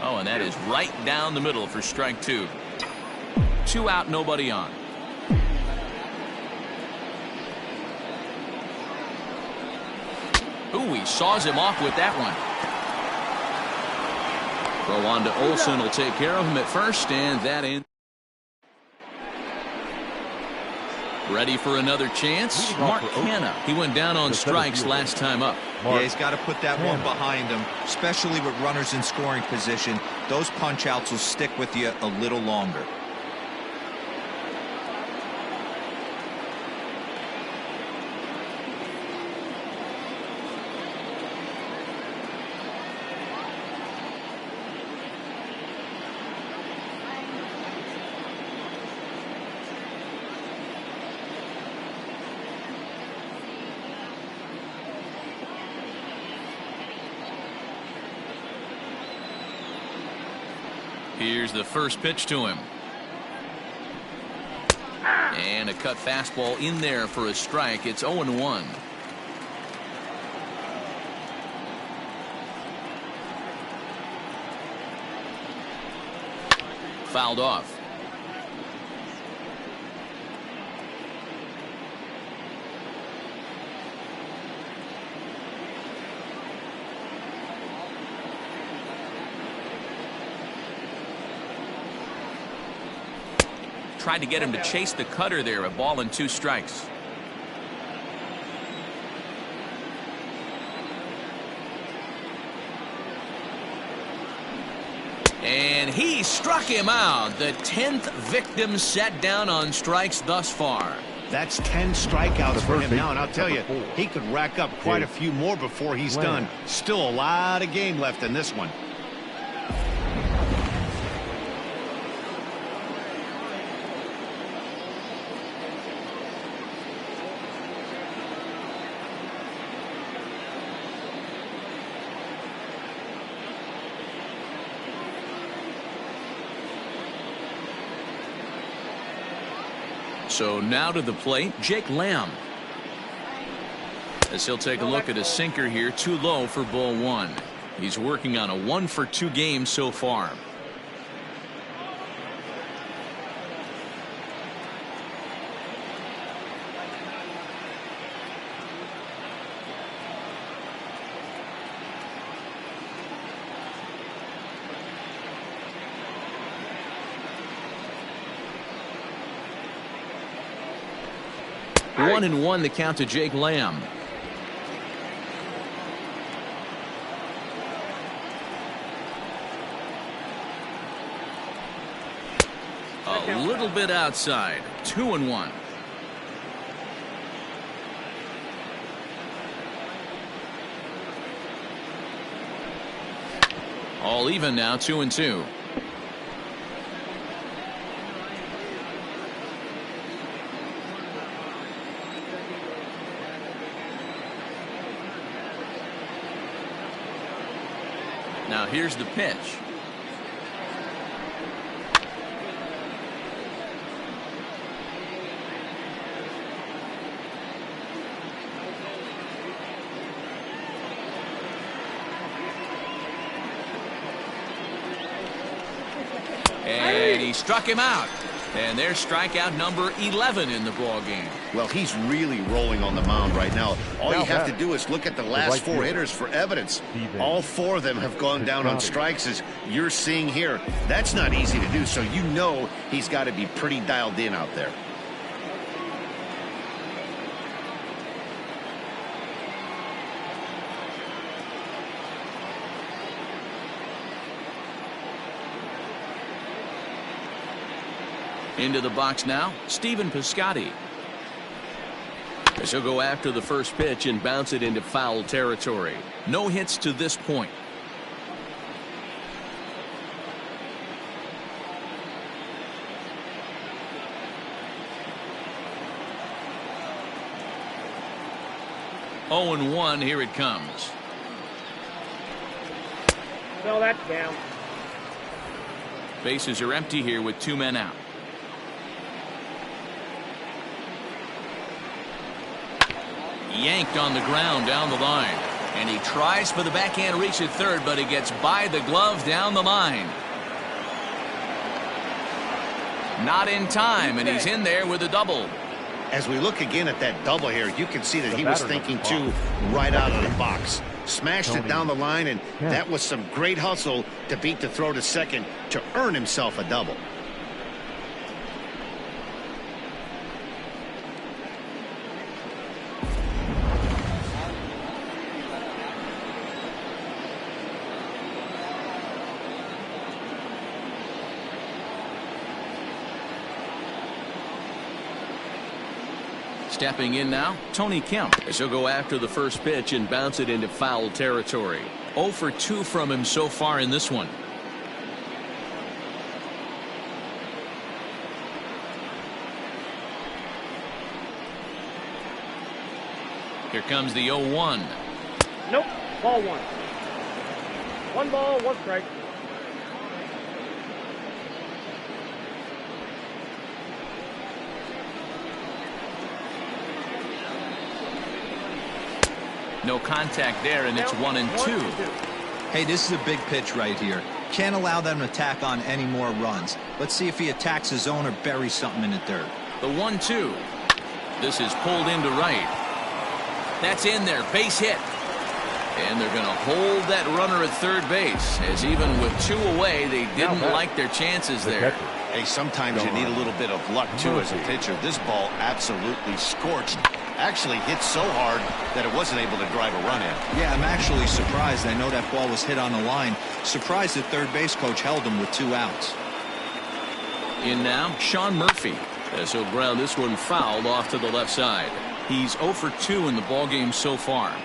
Oh, and that is right down the middle for strike two. 2 out, nobody on. Ooh, he saws him off with that one. Throw on to Olsen will take care of him at first, and that in. Ready for another chance? Mark Hanna. He went down on strikes last time up.
Yeah, he's got to put that one behind him, especially with runners in scoring position. Those punch outs will stick with you a little longer.
Here's the first pitch to him. And a cut fastball in there for a strike. It's 0-1. Fouled off. Tried to get him to chase the cutter there. A ball and 2 strikes. And he struck him out. The 10th victim set down on strikes thus far.
That's 10 strikeouts for him now, and I'll tell you, he could rack up quite a few more before he's done. Still a lot of game left in this one.
So now to the plate, Jake Lamb. As he'll take a look at a sinker here, too low for ball one. He's working on a 1-for-2 game so far. One and one the count to Jake Lamb. A little bit outside. 2-1. All even now. 2-2. Now here's the pitch. And he struck him out. And there's strikeout number 11 in the ball game.
Well, he's really rolling on the mound right now. All you have to do is look at the last four hitters for evidence. All four of them have gone down on strikes, as you're seeing here. That's not easy to do, so you know he's got to be pretty dialed in out there.
Into the box now, Stephen Piscotty. As he'll go after the first pitch and bounce it into foul territory. No hits to this point. Oh, and 1, here it comes.
No, that's down.
Bases are empty here with 2 men out. Yanked on the ground down the line. And he tries for the backhand reach at third, but he gets by the glove down the line. Not in time, and he's in there with a double.
As we look again at that double here, you can see that he was thinking too right out of the box. Smashed it down the line, and that was some great hustle to beat the throw to second to earn himself a double.
Stepping in now, Tony Kemp, as he'll go after the first pitch and bounce it into foul territory. 0 for 2 from him so far in this one. Here comes the 0-1.
Nope, ball one. 1 ball, 1 strike.
No contact there, and it's 1-2.
Hey, this is a big pitch right here. Can't allow them to tack on any more runs. Let's see if he attacks his zone or buries something in the dirt.
The 1-2. This is pulled into right. That's in there, base hit. And they're going to hold that runner at third base, as even with 2 away, they didn't like their chances there.
Hey, sometimes you need a little bit of luck, too, as a pitcher. This ball absolutely scorched. Actually hit so hard that it wasn't able to drive a run in.
Yeah, I'm actually surprised. I know that ball was hit on the line. Surprised that third base coach held him with 2 outs.
In now, Sean Murphy, as he'll ground this one fouled off to the left side. He's 0 for 2 in the ballgame so far.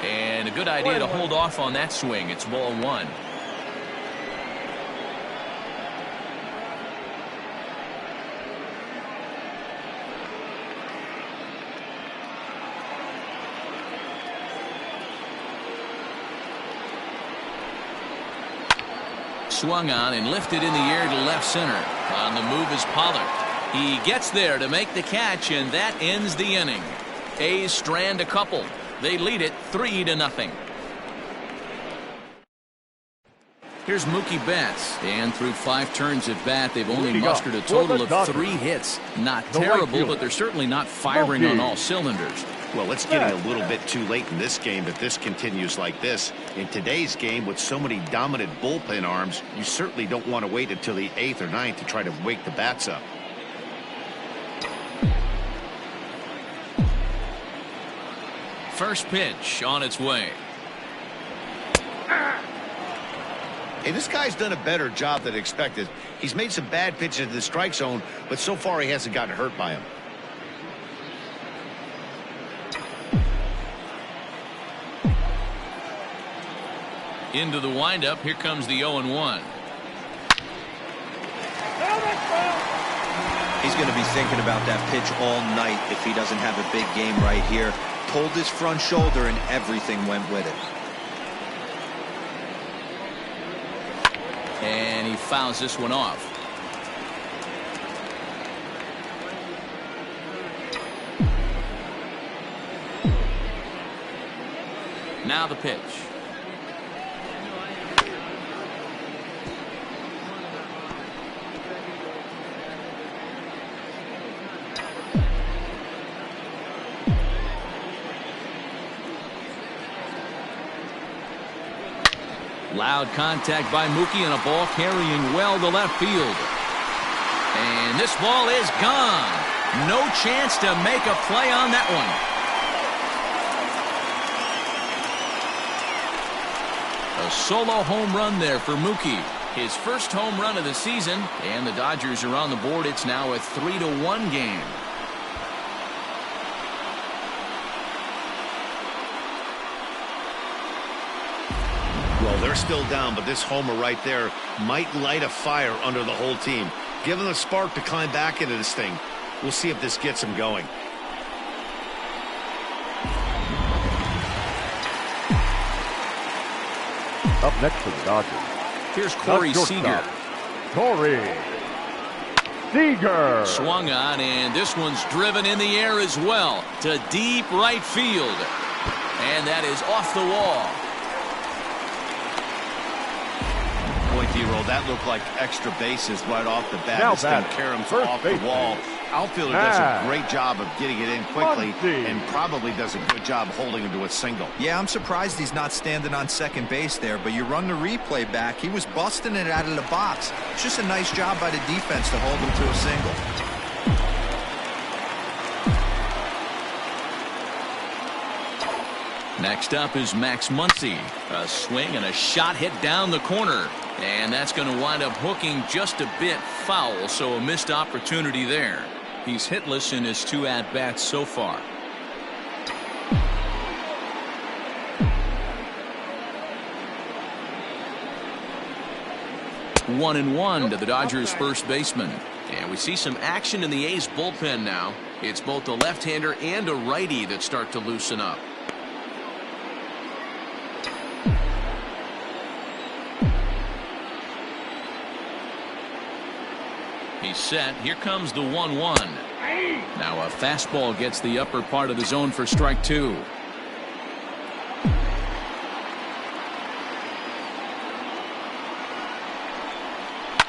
And a good idea to hold off on that swing. It's ball 1. swung on and lifted in the air to left center. On the move is Pollard. He gets there to make the catch, and that ends the inning. A's strand a couple. They lead it 3-0. Here's Mookie Betts, and through 5 turns at bat, they've only mustered a total of 3 hits. Not terrible, but they're certainly not firing on all cylinders.
Well, it's getting a little bit too late in this game if this continues like this. In today's game, with so many dominant bullpen arms, you certainly don't want to wait until the 8th or 9th to try to wake the bats up.
First pitch on its way.
Hey, this guy's done a better job than expected. He's made some bad pitches in the strike zone, but so far he hasn't gotten hurt by him.
Into the windup. Here comes the 0-1.
He's going to be thinking about that pitch all night if he doesn't have a big game right here. Pulled his front shoulder and everything went with it.
And he fouls this one off. Now the pitch. Loud contact by Mookie, and a ball carrying well to left field. And this ball is gone. No chance to make a play on that one. A solo home run there for Mookie. His first home run of the season, and the Dodgers are on the board. It's now a 3-1 game.
Well, they're still down, but this homer right there might light a fire under the whole team. Give them a spark to climb back into this thing. We'll see if this gets them going.
Up next for the Dodgers.
Here's Corey Seager.
Corey Seager.
Swung on, and this one's driven in the air as well to deep right field. And that is off the wall.
Boy, D-Roll, that looked like extra bases right off the bat.
Now
This thing
batting,
caroms
first
off the
baseman,
wall. Outfielder does
Matt
a great job of getting it in quickly
Muncy.
and probably does a good job holding him to a single.
Yeah, I'm surprised he's not standing on second base there, but you run the replay back. He was busting it out of the box. It's just a nice job by the defense to hold him to a single.
Next up is Max Muncy. A swing and a shot hit down the corner. And that's going to wind up hooking just a bit foul, so a missed opportunity there. He's hitless in his 2 at-bats so far. One and one to the Dodgers' first baseman. And we see some action in the A's bullpen now. It's both a left-hander and a righty that start to loosen up. He's set. Here comes the 1-1. Now a fastball gets the upper part of the zone for strike 2.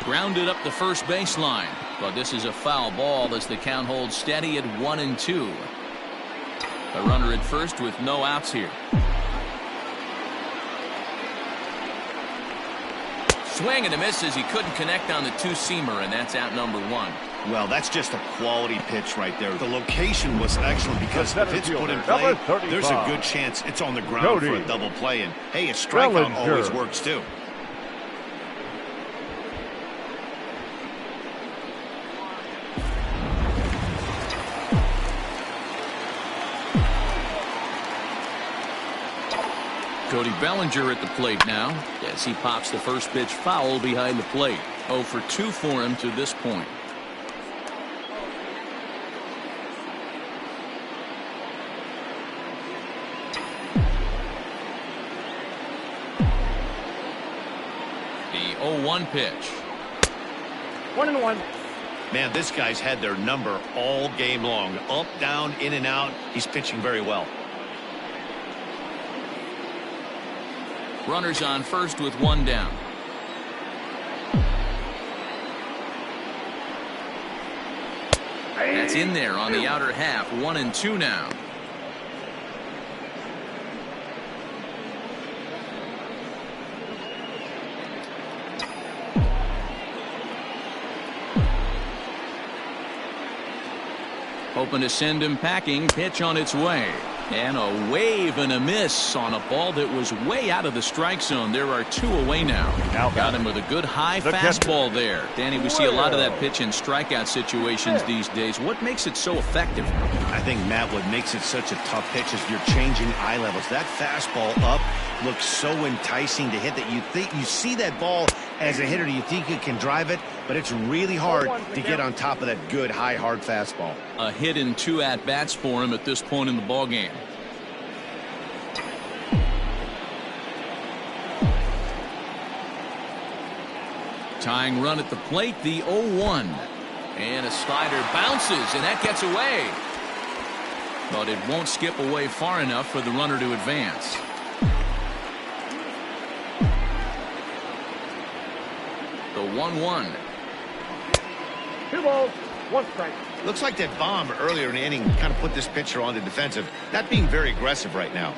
Grounded up the first baseline, but this is a foul ball as the count holds steady at 1-2. A runner at first with no outs here. Swing and a miss as he couldn't connect on the two-seamer, and that's out number 1.
Well, that's just a quality pitch right there. The location was excellent because if it's put in play, there's a good chance it's on the ground for a double play. And, hey, a strikeout always works, too.
Cody Bellinger at the plate now as he pops the first pitch foul behind the plate. 0 for 2 for him to this point. The 1 pitch.
1-1.
Man, this guy's had their number all game long. Up, down, in and out. He's pitching very well.
Runners on first with 1 down. That's in there on the outer half. 1-2 now. Hoping to send him packing. Pitch on its way. And a wave and a miss on a ball that was way out of the strike zone. There are 2 away now. Got him with a good high fastball there. Danny, we see a lot of that pitch in strikeout situations these days. What makes it so effective?
I think, Matt, what makes it such a tough pitch is you're changing eye levels. That fastball up looks so enticing to hit that you see that ball as a hitter, you think you can drive it, but it's really hard to get on top of that good high hard fastball.
A hit in 2 at-bats for him at this point in the ball game. Tying run at the plate, the 0-1. And a slider bounces, and that gets away. But it won't skip away far enough for the runner to advance. The 1-1.
2 balls, 1 strike.
Looks like that bomb earlier in the inning kind of put this pitcher on the defensive, not being very aggressive right now.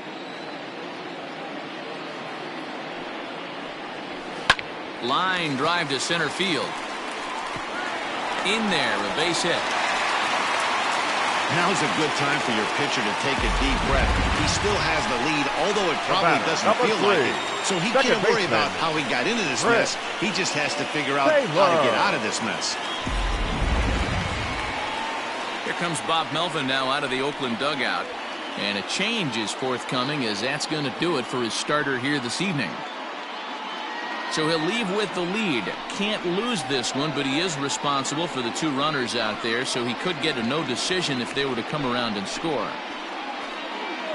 Line drive to center field. In there, a base hit.
Now's a good time for your pitcher to take a deep breath. He still has the lead, although it probably doesn't feel like it. So he can't worry about how he got into this mess. He just has to figure out how to get out of this mess.
Here comes Bob Melvin now out of the Oakland dugout. And a change is forthcoming, as that's going to do it for his starter here this evening. So he'll leave with the lead. Can't lose this one, but he is responsible for the 2 runners out there, so he could get a no decision if they were to come around and score.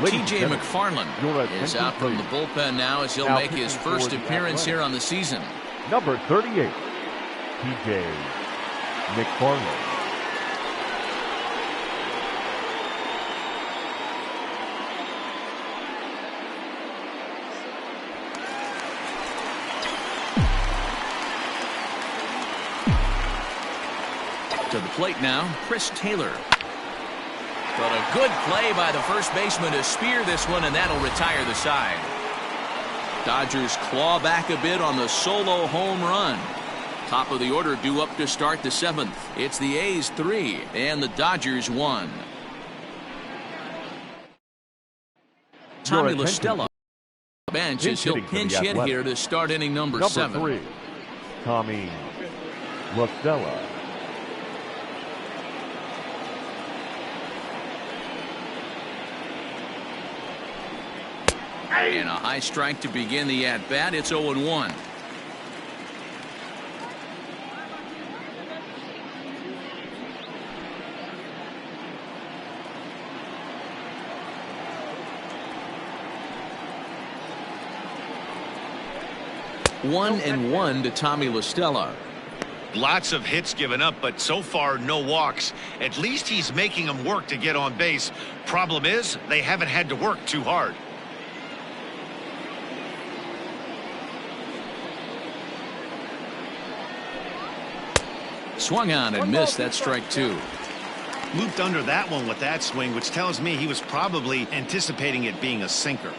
T.J. McFarland is out from the bullpen now, as he'll make his first appearance here on the season.
Number 38, T.J. McFarland.
To the plate now, Chris Taylor. But a good play by the first baseman to spear this one, and that'll retire the side. Dodgers claw back a bit on the solo home run. Top of the order due up to start the 7th. It's the A's 3 and the Dodgers 1. Tommy La Stella bench as he'll pinch hit here to start inning number 7.
3, Tommy La Stella.
And a high strike to begin the at-bat. It's 0-1. One and 1 to Tommy La Stella.
Lots of hits given up, but so far no walks. At least he's making them work to get on base. Problem is, they haven't had to work too hard.
Swung on and missed. That strike 2.
Looped under that one with that swing, which tells me he was probably anticipating it being a sinker.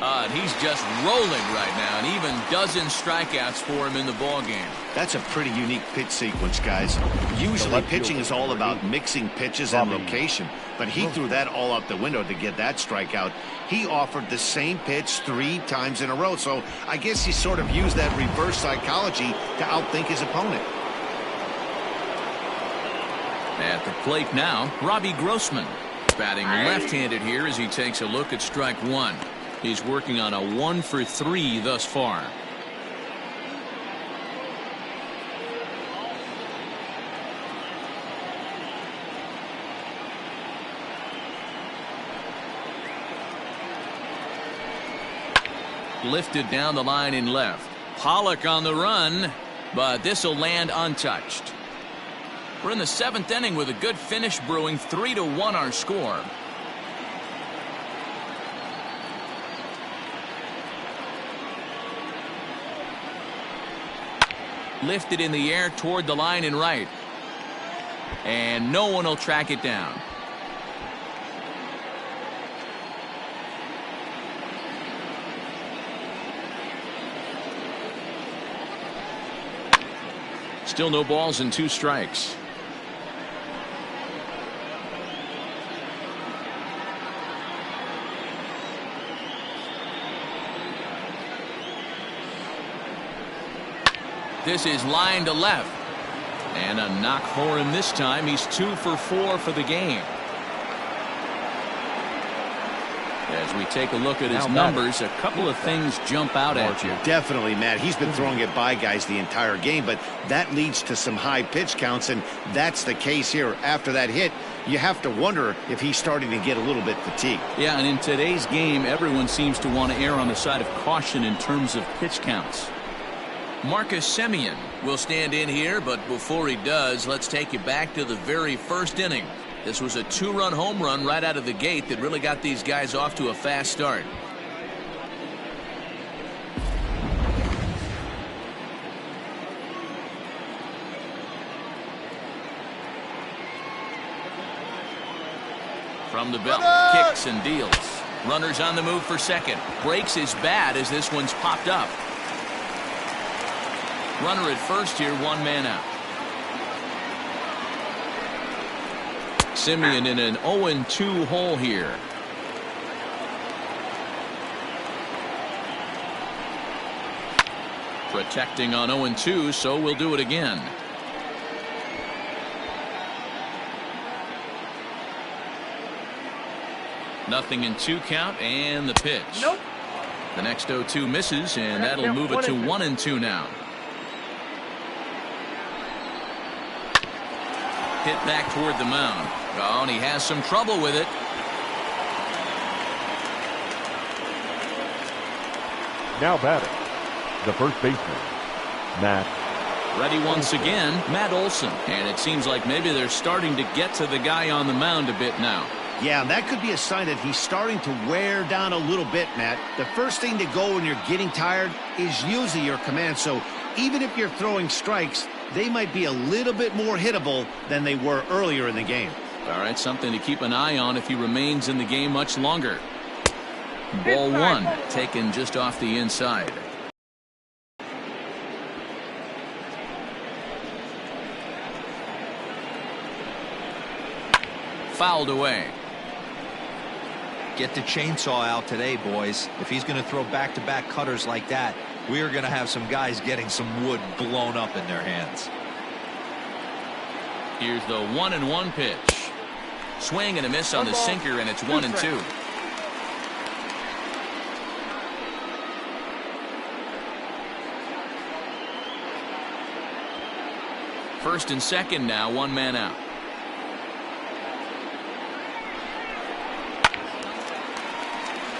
And he's just rolling right now, and even dozen strikeouts for him in the ball game.
That's a pretty unique pitch sequence, guys. Usually pitching is all about mixing pitches and location, but he threw that all out the window to get that strikeout. He offered the same pitch 3 times in a row, so I guess he sort of used that reverse psychology to outthink his opponent.
At the plate now, Robbie Grossman. Batting left-handed here as he takes a look at strike 1. He's working on a 1 for 3 thus far. lifted down the line in left. Pollock on the run, but this will land untouched. We're in the 7th inning with a good finish brewing. 3-1 our score. Lifted in the air toward the line and right. And no one will track it down. Still no balls and 2 strikes. This is line to left. And a knock for him this time. He's 2 for 4 for the game. As we take a look at his numbers, a couple of things jump out at you.
Definitely, Matt. He's been throwing it by guys the entire game, but that leads to some high pitch counts, and that's the case here. After that hit, you have to wonder if he's starting to get a little bit fatigued.
Yeah, and in today's game, everyone seems to want to err on the side of caution in terms of pitch counts. Marcus Semien will stand in here, but before he does, let's take you back to the very first inning. This was a 2-run home run right out of the gate that really got these guys off to a fast start. From the belt, kicks and deals. Runners on the move for second. Breaks his bat as this one's popped up. Runner at first here, 1 man out. Semien in an 0-2 hole here. Protecting on 0-2, so we'll do it again. Nothing in 2 count, and the pitch.
Nope.
The next 0-2 misses, and that'll move it to 1-2 now. Hit back toward the mound. Oh, and he has some trouble with it.
Now batting, the first baseman, Matt.
Ready once again, Matt Olson. And it seems like maybe they're starting to get to the guy on the mound a bit now.
Yeah, that could be a sign that he's starting to wear down a little bit, Matt. The first thing to go when you're getting tired is usually your command. So even if you're throwing strikes, they might be a little bit more hittable than they were earlier in the game.
All right, something to keep an eye on if he remains in the game much longer. Ball 1, taken just off the inside. Fouled away.
Get the chainsaw out today, boys. If he's going to throw back-to-back cutters like that, we are going to have some guys getting some wood blown up in their hands.
Here's the 1-1 pitch. Swing and a miss on the sinker, and it's 1-2. First and second now, 1 man out.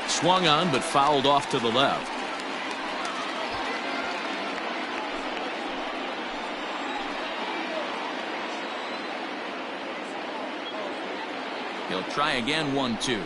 Swung on, but fouled off to the left. He'll try again, 1-2.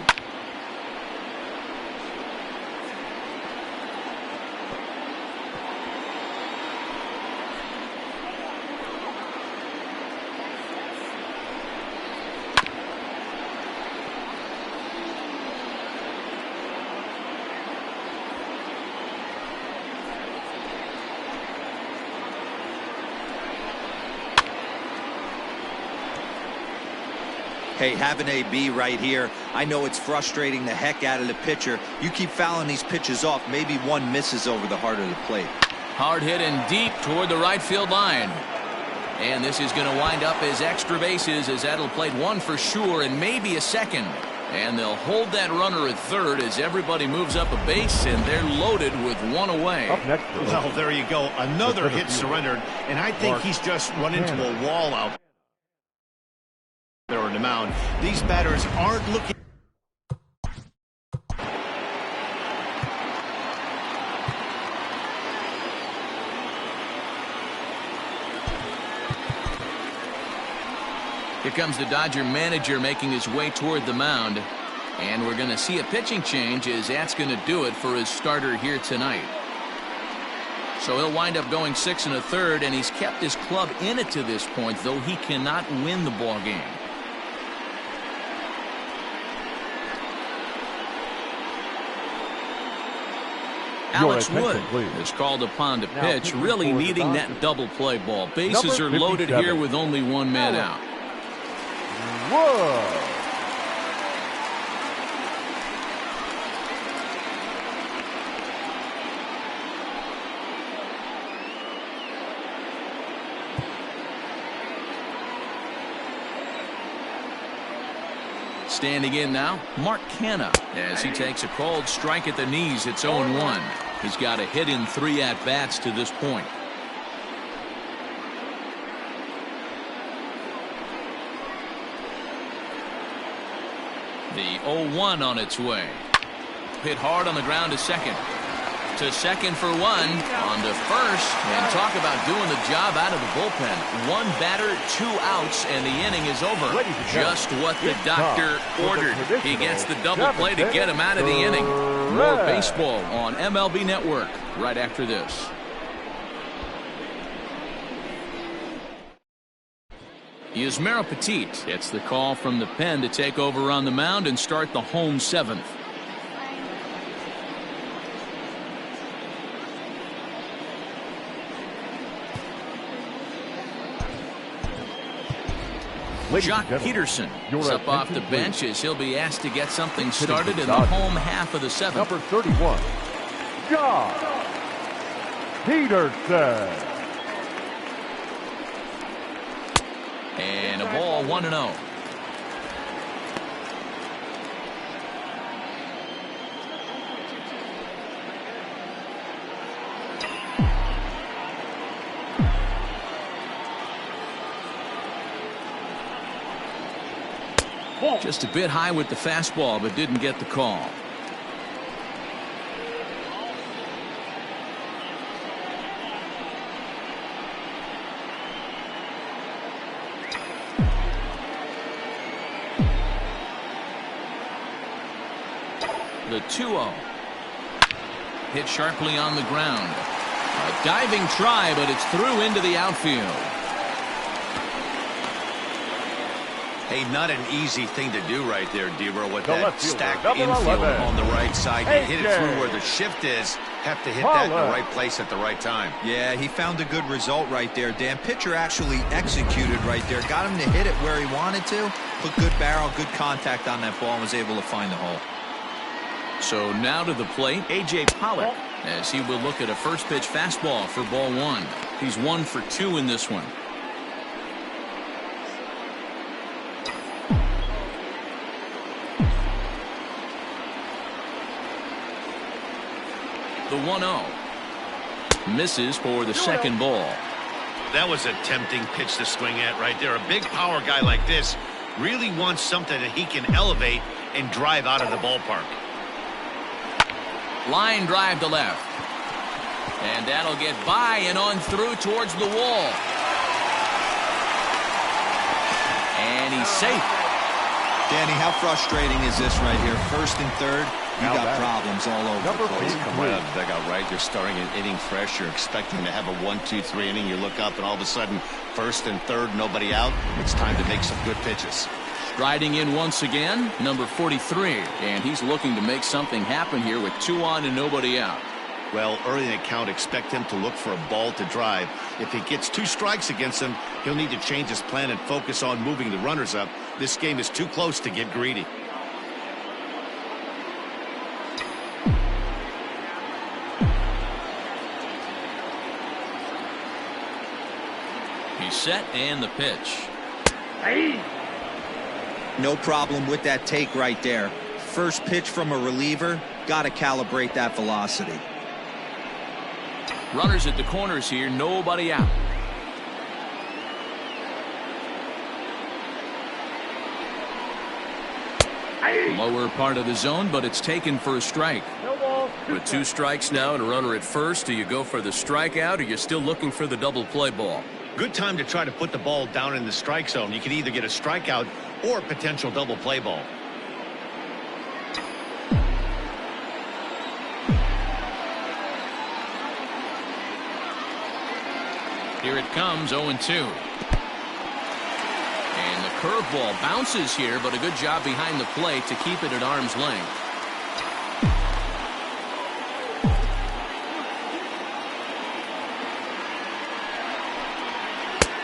Hey, having AB right here, I know it's frustrating the heck out of the pitcher. You keep fouling these pitches off, maybe one misses over the heart of the plate.
Hard hit and deep toward the right field line. And this is going to wind up as extra bases, as that'll play 1 for sure and maybe a second. And they'll hold that runner at third as everybody moves up a base, and they're loaded with 1 away.
Up next.
Well, there you go. Another hit surrendered, and I think he's just run into a wall out there on the mound. These batters aren't looking.
Here comes the Dodger manager making his way toward the mound. And we're going to see a pitching change, as that's going to do it for his starter here tonight. So he'll wind up going 6 1/3, and he's kept his club in it to this point, though he cannot win the ball game. Alex Wood is called upon to pitch, really needing that double play ball. Bases are loaded here with only one man out.
Wood.
Standing in now, Mark Canha, as he takes a called strike at the knees. It's 0-1. He's got a hit in 3 at-bats to this point. The 0-1 on its way. Hit hard on the ground to second. To second for 1. On to first. And talk about doing the job out of the bullpen. 1 batter, 2 outs, and the inning is over. Just what the doctor ordered. He gets the double play to get him out of the inning. More baseball on MLB Network right after this. Yusmeiro Petit gets the call from the pen to take over on the mound and start the home 7th. Jock Peterson is up off the bench, as he'll be asked to get something started in the home half of the 7th.
Number 31, Jock Peterson.
And a ball, 1-0. Just a bit high with the fastball, but didn't get the call. The 2-0. Hit sharply on the ground. A diving try, but it's through into the outfield.
Hey, not an easy thing to do right there, Debra, with that stacked infield
11.
on the right side. You hit it through where the shift is, have to hit that in the right place at the right time.
Yeah, he found a good result right there, Dan. Pitcher actually executed right there. Got him to hit it where he wanted to. Put good barrel, good contact on that ball, and was able to find the hole.
So now to the plate, A.J. Pollock, as he will look at a first pitch fastball for ball 1. He's 1 for 2 in this one. The 1-0 misses for the second ball.
That was a tempting pitch to swing at right there. A big power guy like this really wants something that he can elevate and drive out of the ballpark.
Line drive to left. And that'll get by and on through towards the wall. And he's safe.
Danny, how frustrating is this right here? First and third, you got problems all over the place.
Come right out of the dugout, right? You're starting an inning fresh. You're expecting to have a 1-2-3 inning. You look up, and all of a sudden, first and third, nobody out. It's time to make some good pitches.
Striding in once again, number 43. And he's looking to make something happen here with 2 on and nobody out.
Well, early in the count, expect him to look for a ball to drive. If he gets 2 strikes against him, he'll need to change his plan and focus on moving the runners up. This game is too close to get greedy.
He's set, and the pitch.
No problem with that take right there. First pitch from a reliever, got to calibrate that velocity.
Runners at the corners here, nobody out. Lower part of the zone, but it's taken for a strike.
No ball.
With 2 strikes now and a runner at first, do you go for the strikeout or you're still looking for the double play ball?
Good time to try to put the ball down in the strike zone. You can either get a strikeout or a potential double play ball.
Here it comes, 0-2. And the curveball bounces here, but a good job behind the plate to keep it at arm's length.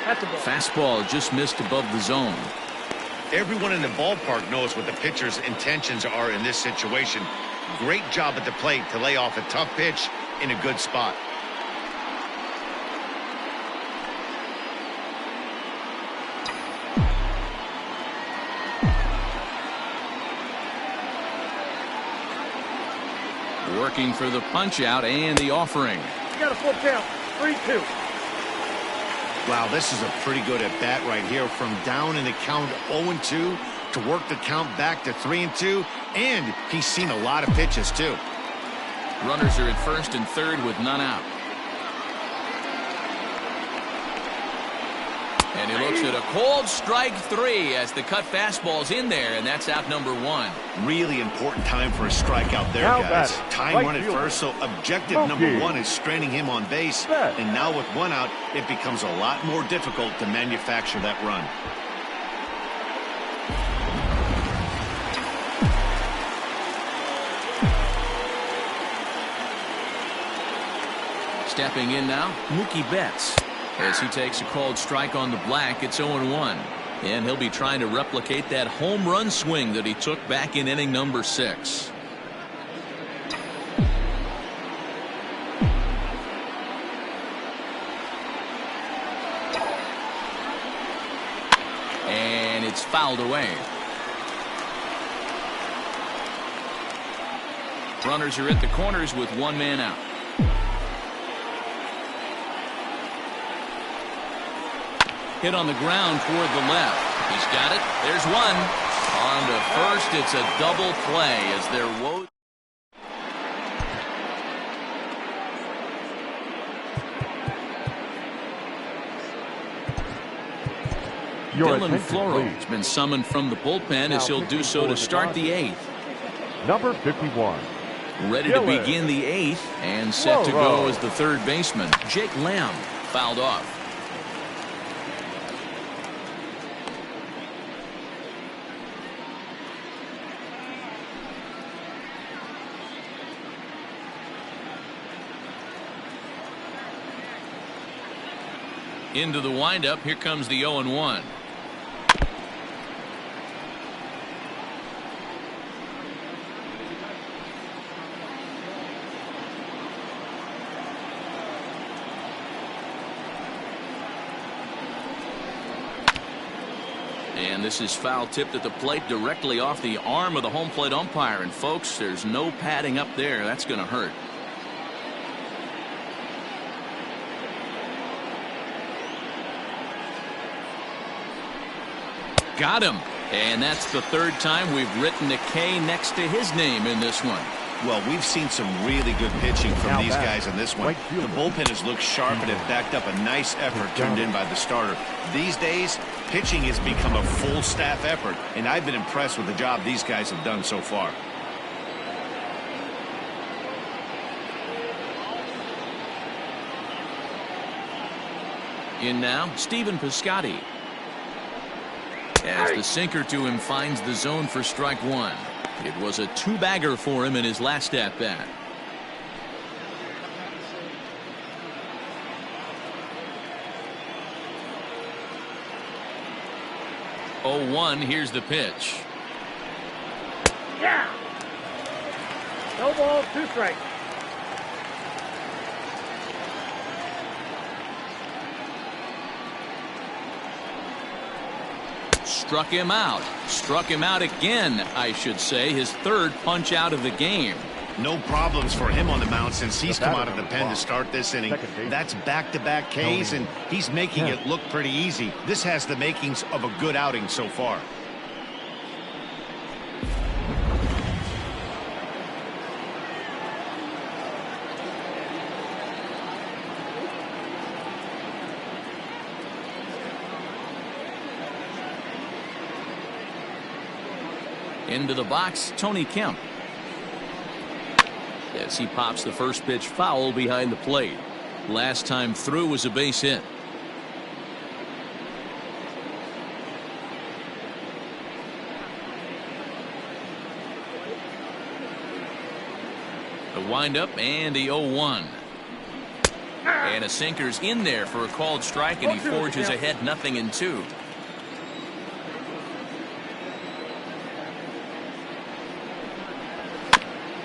That's a ball.
Fastball just missed above the zone.
Everyone in the ballpark knows what the pitcher's intentions are in this situation. Great job at the plate to lay off a tough pitch in a good spot.
Working for the punch out and the offering.
You got a full count. 3-2.
Wow, this is a pretty good at bat right here. From down in the count 0-2 to work the count back to 3-2. And he's seen a lot of pitches too.
Runners are at first and third with none out. And he looks at a cold strike 3 as the cut fastball's in there, and that's out number 1.
Really important time for a strikeout there,
Now
guys.
batting,
Time
right
run at
fielder.
first, so objective
Mookie.
number 1 is straining him on base.
Set.
And now with 1 out, it becomes a lot more difficult to manufacture that run.
Stepping in now, Mookie Betts. As he takes a called strike on the black, it's 0-1. And he'll be trying to replicate that home run swing that he took back in inning number 6. And it's fouled away. Runners are at the corners with 1 man out. Hit on the ground toward the left. He's got it. There's one. On to first, it's a double play as they're Dylan Floro has been summoned from the bullpen as he'll do so to start the 8th.
Number 51.
Ready to begin the 8th and set to go as the third baseman. Jake Lamb fouled off. Into the windup, here comes the 0-1. And this is foul tipped at the plate directly off the arm of the home plate umpire. And folks, there's no padding up there. That's going to hurt. Got him. And that's the 3rd time we've written a K next to his name in this one.
Well, we've seen some really good pitching from these guys in this one.
Right
The
fielder.
bullpen has looked sharp and have backed up a nice effort turned in by the starter. These days, pitching has become a full staff effort, and I've been impressed with the job these guys have done so far.
In now, Stephen Piscotty. As the sinker to him finds the zone for strike 1. It was a 2-bagger for him in his last at-bat. 0-1, here's the pitch.
Yeah. No ball, 2 strikes.
Struck him out. Struck him out again, I should say. His 3rd punch out of the game.
No problems for him on the mound since he's come out of the pen to start this inning. That's back-to-back Ks, and he's making it look pretty easy. This has the makings of a good outing so far.
Into the box, Tony Kemp. As he pops the first pitch foul behind the plate. Last time through was a base hit. The windup and the 0-1. And a sinker's in there for a called strike, and he forges ahead 0-2.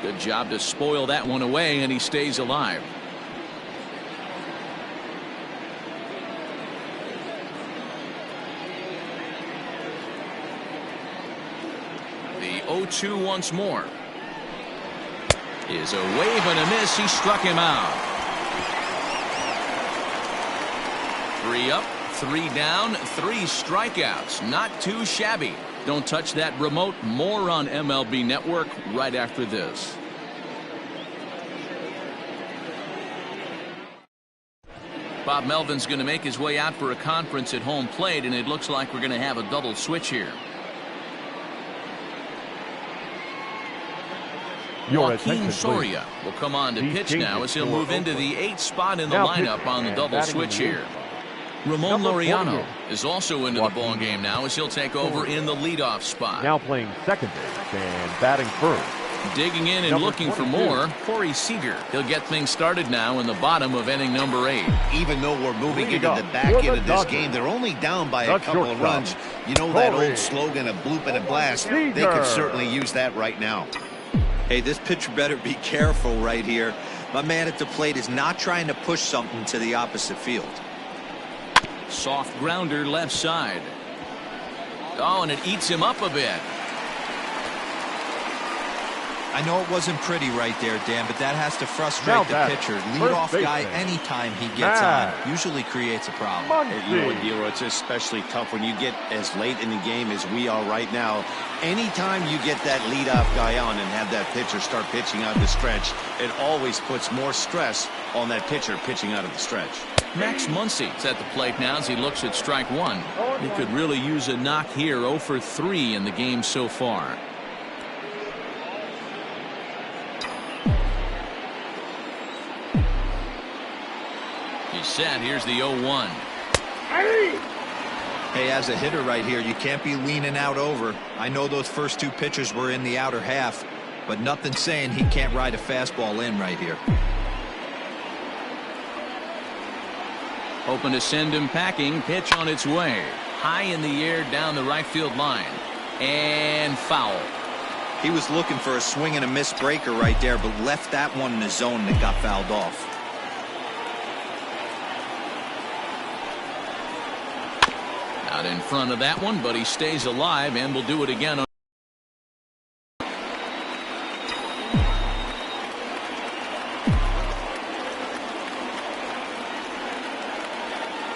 Good job to spoil that one away, and he stays alive. The 0-2 once more. Is a wave and a miss. He struck him out. 3 up, 3 down, 3 strikeouts. Not too shabby. Don't touch that remote. More on MLB Network right after this. Bob Melvin's going to make his way out for a conference at home plate, and it looks like we're going to have a double switch here. Joaquin Soria will come on to pitch now as he'll move into the 8th spot in the lineup on the double switch here. Ramon Laureano is also into the ball game now as he'll take over in the leadoff spot.
Now playing second base and batting first.
Digging in and looking for more, Corey Seager. He'll get things started now in the bottom of inning number 8.
Even though we're moving into the back end of this game, they're only down by a couple of runs. You know that old slogan, a bloop and a blast? They could certainly use that right now.
Hey, this pitcher better be careful right here. My man at the plate is not trying to push something to the opposite field.
Soft grounder left side. Oh, and it eats him up a bit.
I know it wasn't pretty right there, Dan, but that has to frustrate the pitcher. Leadoff guy, anytime he gets on, usually creates a problem.
You know what, D'Lo, it's especially tough when you get as late in the game as we are right now. Anytime you get that leadoff guy on and have that pitcher start pitching out the stretch, it always puts more stress on that pitcher pitching out of the stretch.
Max Muncy's at the plate now as he looks at strike 1. He could really use a knock here. 0 for 3 in the game so far. He's set. Here's the 0-1.
Hey, as a hitter right here, you can't be leaning out over. I know those first 2 pitches were in the outer half, but nothing saying he can't ride a fastball in right here.
Hoping to send him packing. Pitch on its way. High in the air down the right field line. And foul.
He was looking for a swing and a miss breaker right there, but left that one in the zone that got fouled off.
Out in front of that one, but he stays alive and will do it again.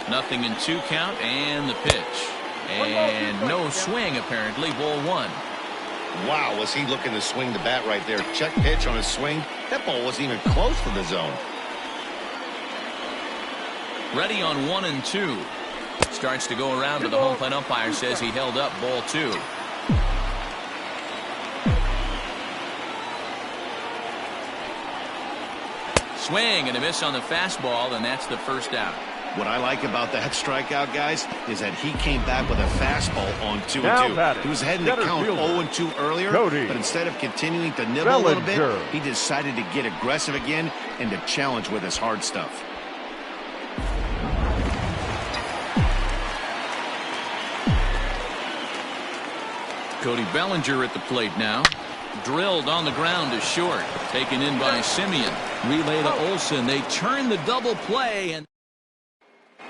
Nothing in 2 count and the pitch. And no swing apparently. Ball 1.
Wow, was he looking to swing the bat right there. Check pitch on his swing. That ball wasn't even close to the zone.
Ready on 1 and 2. Starts to go around, but the home plate umpire says he held up. Ball 2. Swing and a miss on the fastball, and that's the first out.
What I like about that strikeout, guys, is that he came back with a fastball on 2-2. He was ahead in the count 0-2 earlier, but instead of continuing to nibble a little bit, he decided to get aggressive again and to challenge with his hard stuff.
Cody Bellinger at the plate now. Drilled on the ground to short. Taken in by Simeon. Relay to Olsen. They turn the double play. And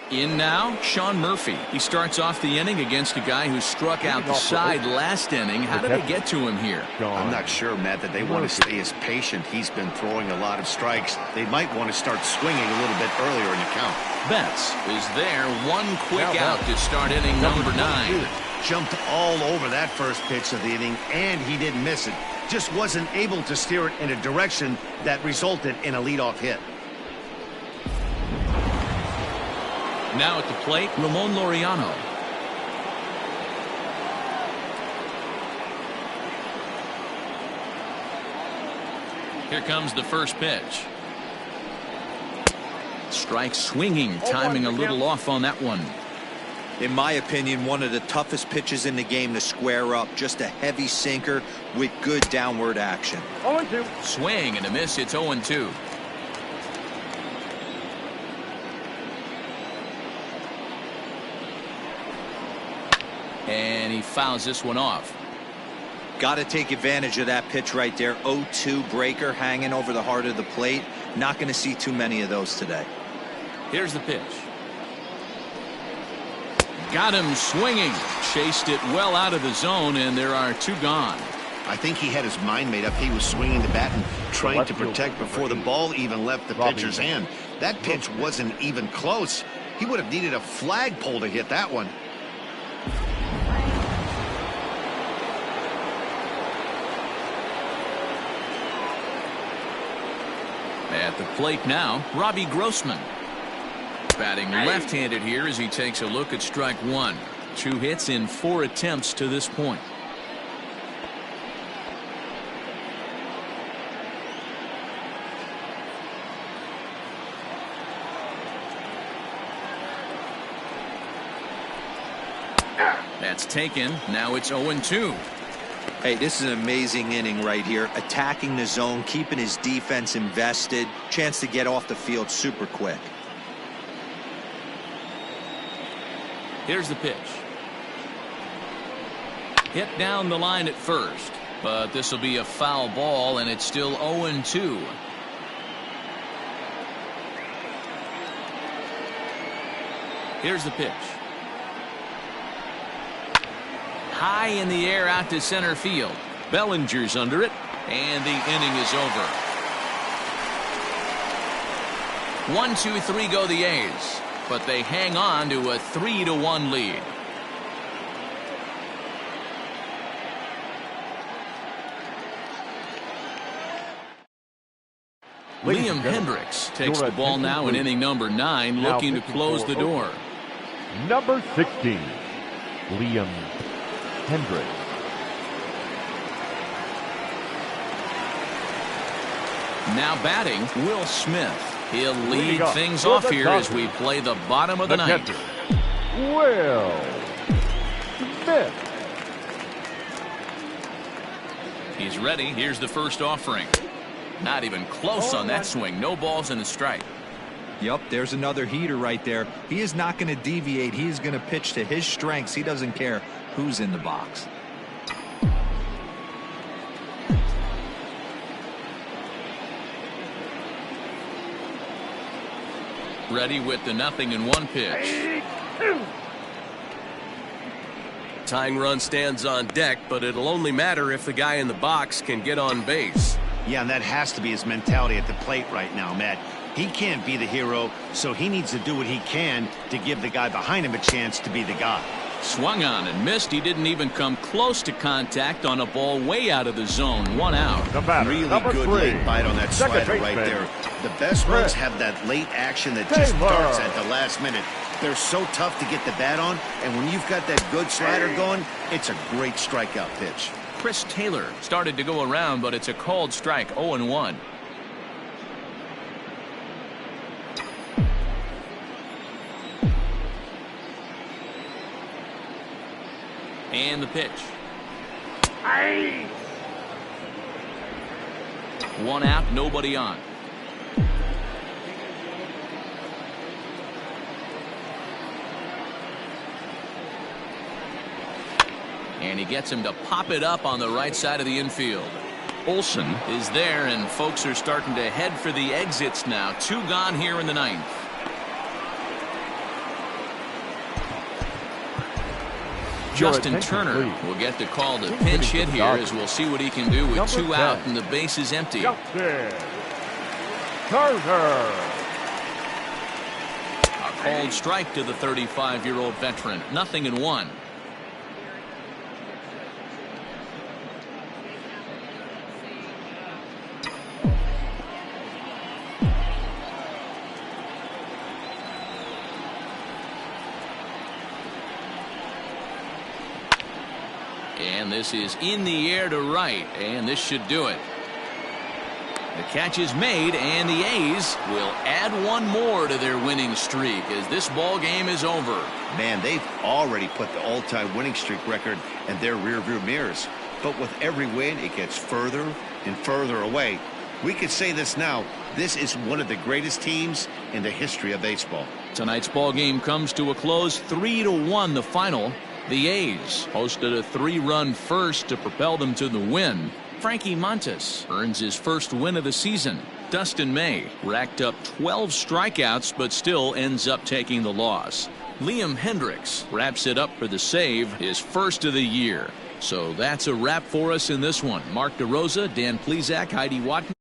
in now, Sean Murphy. He starts off the inning against a guy who struck out the side last inning. How did they get to him here?
I'm not sure, Matt, that they want to stay as patient. He's been throwing a lot of strikes. They might want to start swinging a little bit earlier in the count.
Betts is there. One quick out to start inning number 9.
Jumped all over that first pitch of the inning, and he didn't miss it. Just wasn't able to steer it in a direction that resulted in a leadoff hit.
Now at the plate, Ramon Laureano. Here comes the first pitch. Strike swinging, timing a little off on that one.
In my opinion, one of the toughest pitches in the game to square up. Just a heavy sinker with good downward action.
0-2.
Swing and a miss. It's 0-2. And he fouls this one off.
Got to take advantage of that pitch right there. 0-2 breaker hanging over the heart of the plate. Not going to see too many of those today.
Here's the pitch. Got him swinging. Chased it well out of the zone, and there are 2 gone.
I think he had his mind made up. He was swinging the bat and trying to protect before the ball even left the pitcher's hand. That pitch wasn't even close. He would have needed a flagpole to hit that one.
At the plate now, Robbie Grossman. Batting left-handed here as he takes a look at strike 1. 2 hits in 4 attempts to this point. That's taken. Now it's 0-2.
Hey, this is an amazing inning right here. Attacking the zone, keeping his defense invested. Chance to get off the field super quick.
Here's the pitch. Hit down the line at first, but this will be a foul ball, and it's still 0-2. Here's the pitch. High in the air out to center field. Bellinger's under it, and the inning is over. 1, 2, 3 go the A's, but they hang on to a 3-1 lead. Liam Hendricks takes the ball now in inning number 9, looking to close the door.
Number 16, Liam Hendricks.
Now batting, Will Smith. He'll lead things off here as we play the bottom of the ninth.
Will Smith.
He's ready. Here's the first offering. Not even close on that swing. No balls and a strike.
Yep, there's another heater right there. He is not going to deviate. He is going to pitch to his strengths. He doesn't care who's in the box.
Ready with the 0-1 pitch.
Tying run stands on deck, but it'll only matter if the guy in the box can get on base.
Yeah, and that has to be his mentality at the plate right now, Matt. He can't be the hero, so he needs to do what he can to give the guy behind him a chance to be the guy.
Swung on and missed. He didn't even come close to contact on a ball way out of the zone. 1 out.
Really good late bite on that slider right there. The best runs have that late action that just starts at the last minute. They're so tough to get the bat on, and when you've got that good slider going, it's a great strikeout pitch.
Chris Taylor started to go around, but it's a called strike. 0-1. And the pitch. 1 out, nobody on. And he gets him to pop it up on the right side of the infield. Olsen is there, and folks are starting to head for the exits now. 2 gone here in the 9th. Justin Turner will get the call to pinch hit here, as we'll see what he can do with 2 out and the base is empty.
Turner.
A called strike to the 35-year-old veteran. 0-1. And this is in the air to right, and this should do it. The catch is made, and the A's will add one more to their winning streak as this ball game is over.
Man, they've already put the all-time winning streak record in their rearview mirrors. But with every win, it gets further and further away. We could say this now. This is one of the greatest teams in the history of baseball.
Tonight's ball game comes to a close, 3-1 the final. The A's posted a 3-run first to propel them to the win. Frankie Montas earns his first win of the season. Dustin May racked up 12 strikeouts but still ends up taking the loss. Liam Hendricks wraps it up for the save, his first of the year. So that's a wrap for us in this one. Mark DeRosa, Dan Plesac, Heidi Watkins.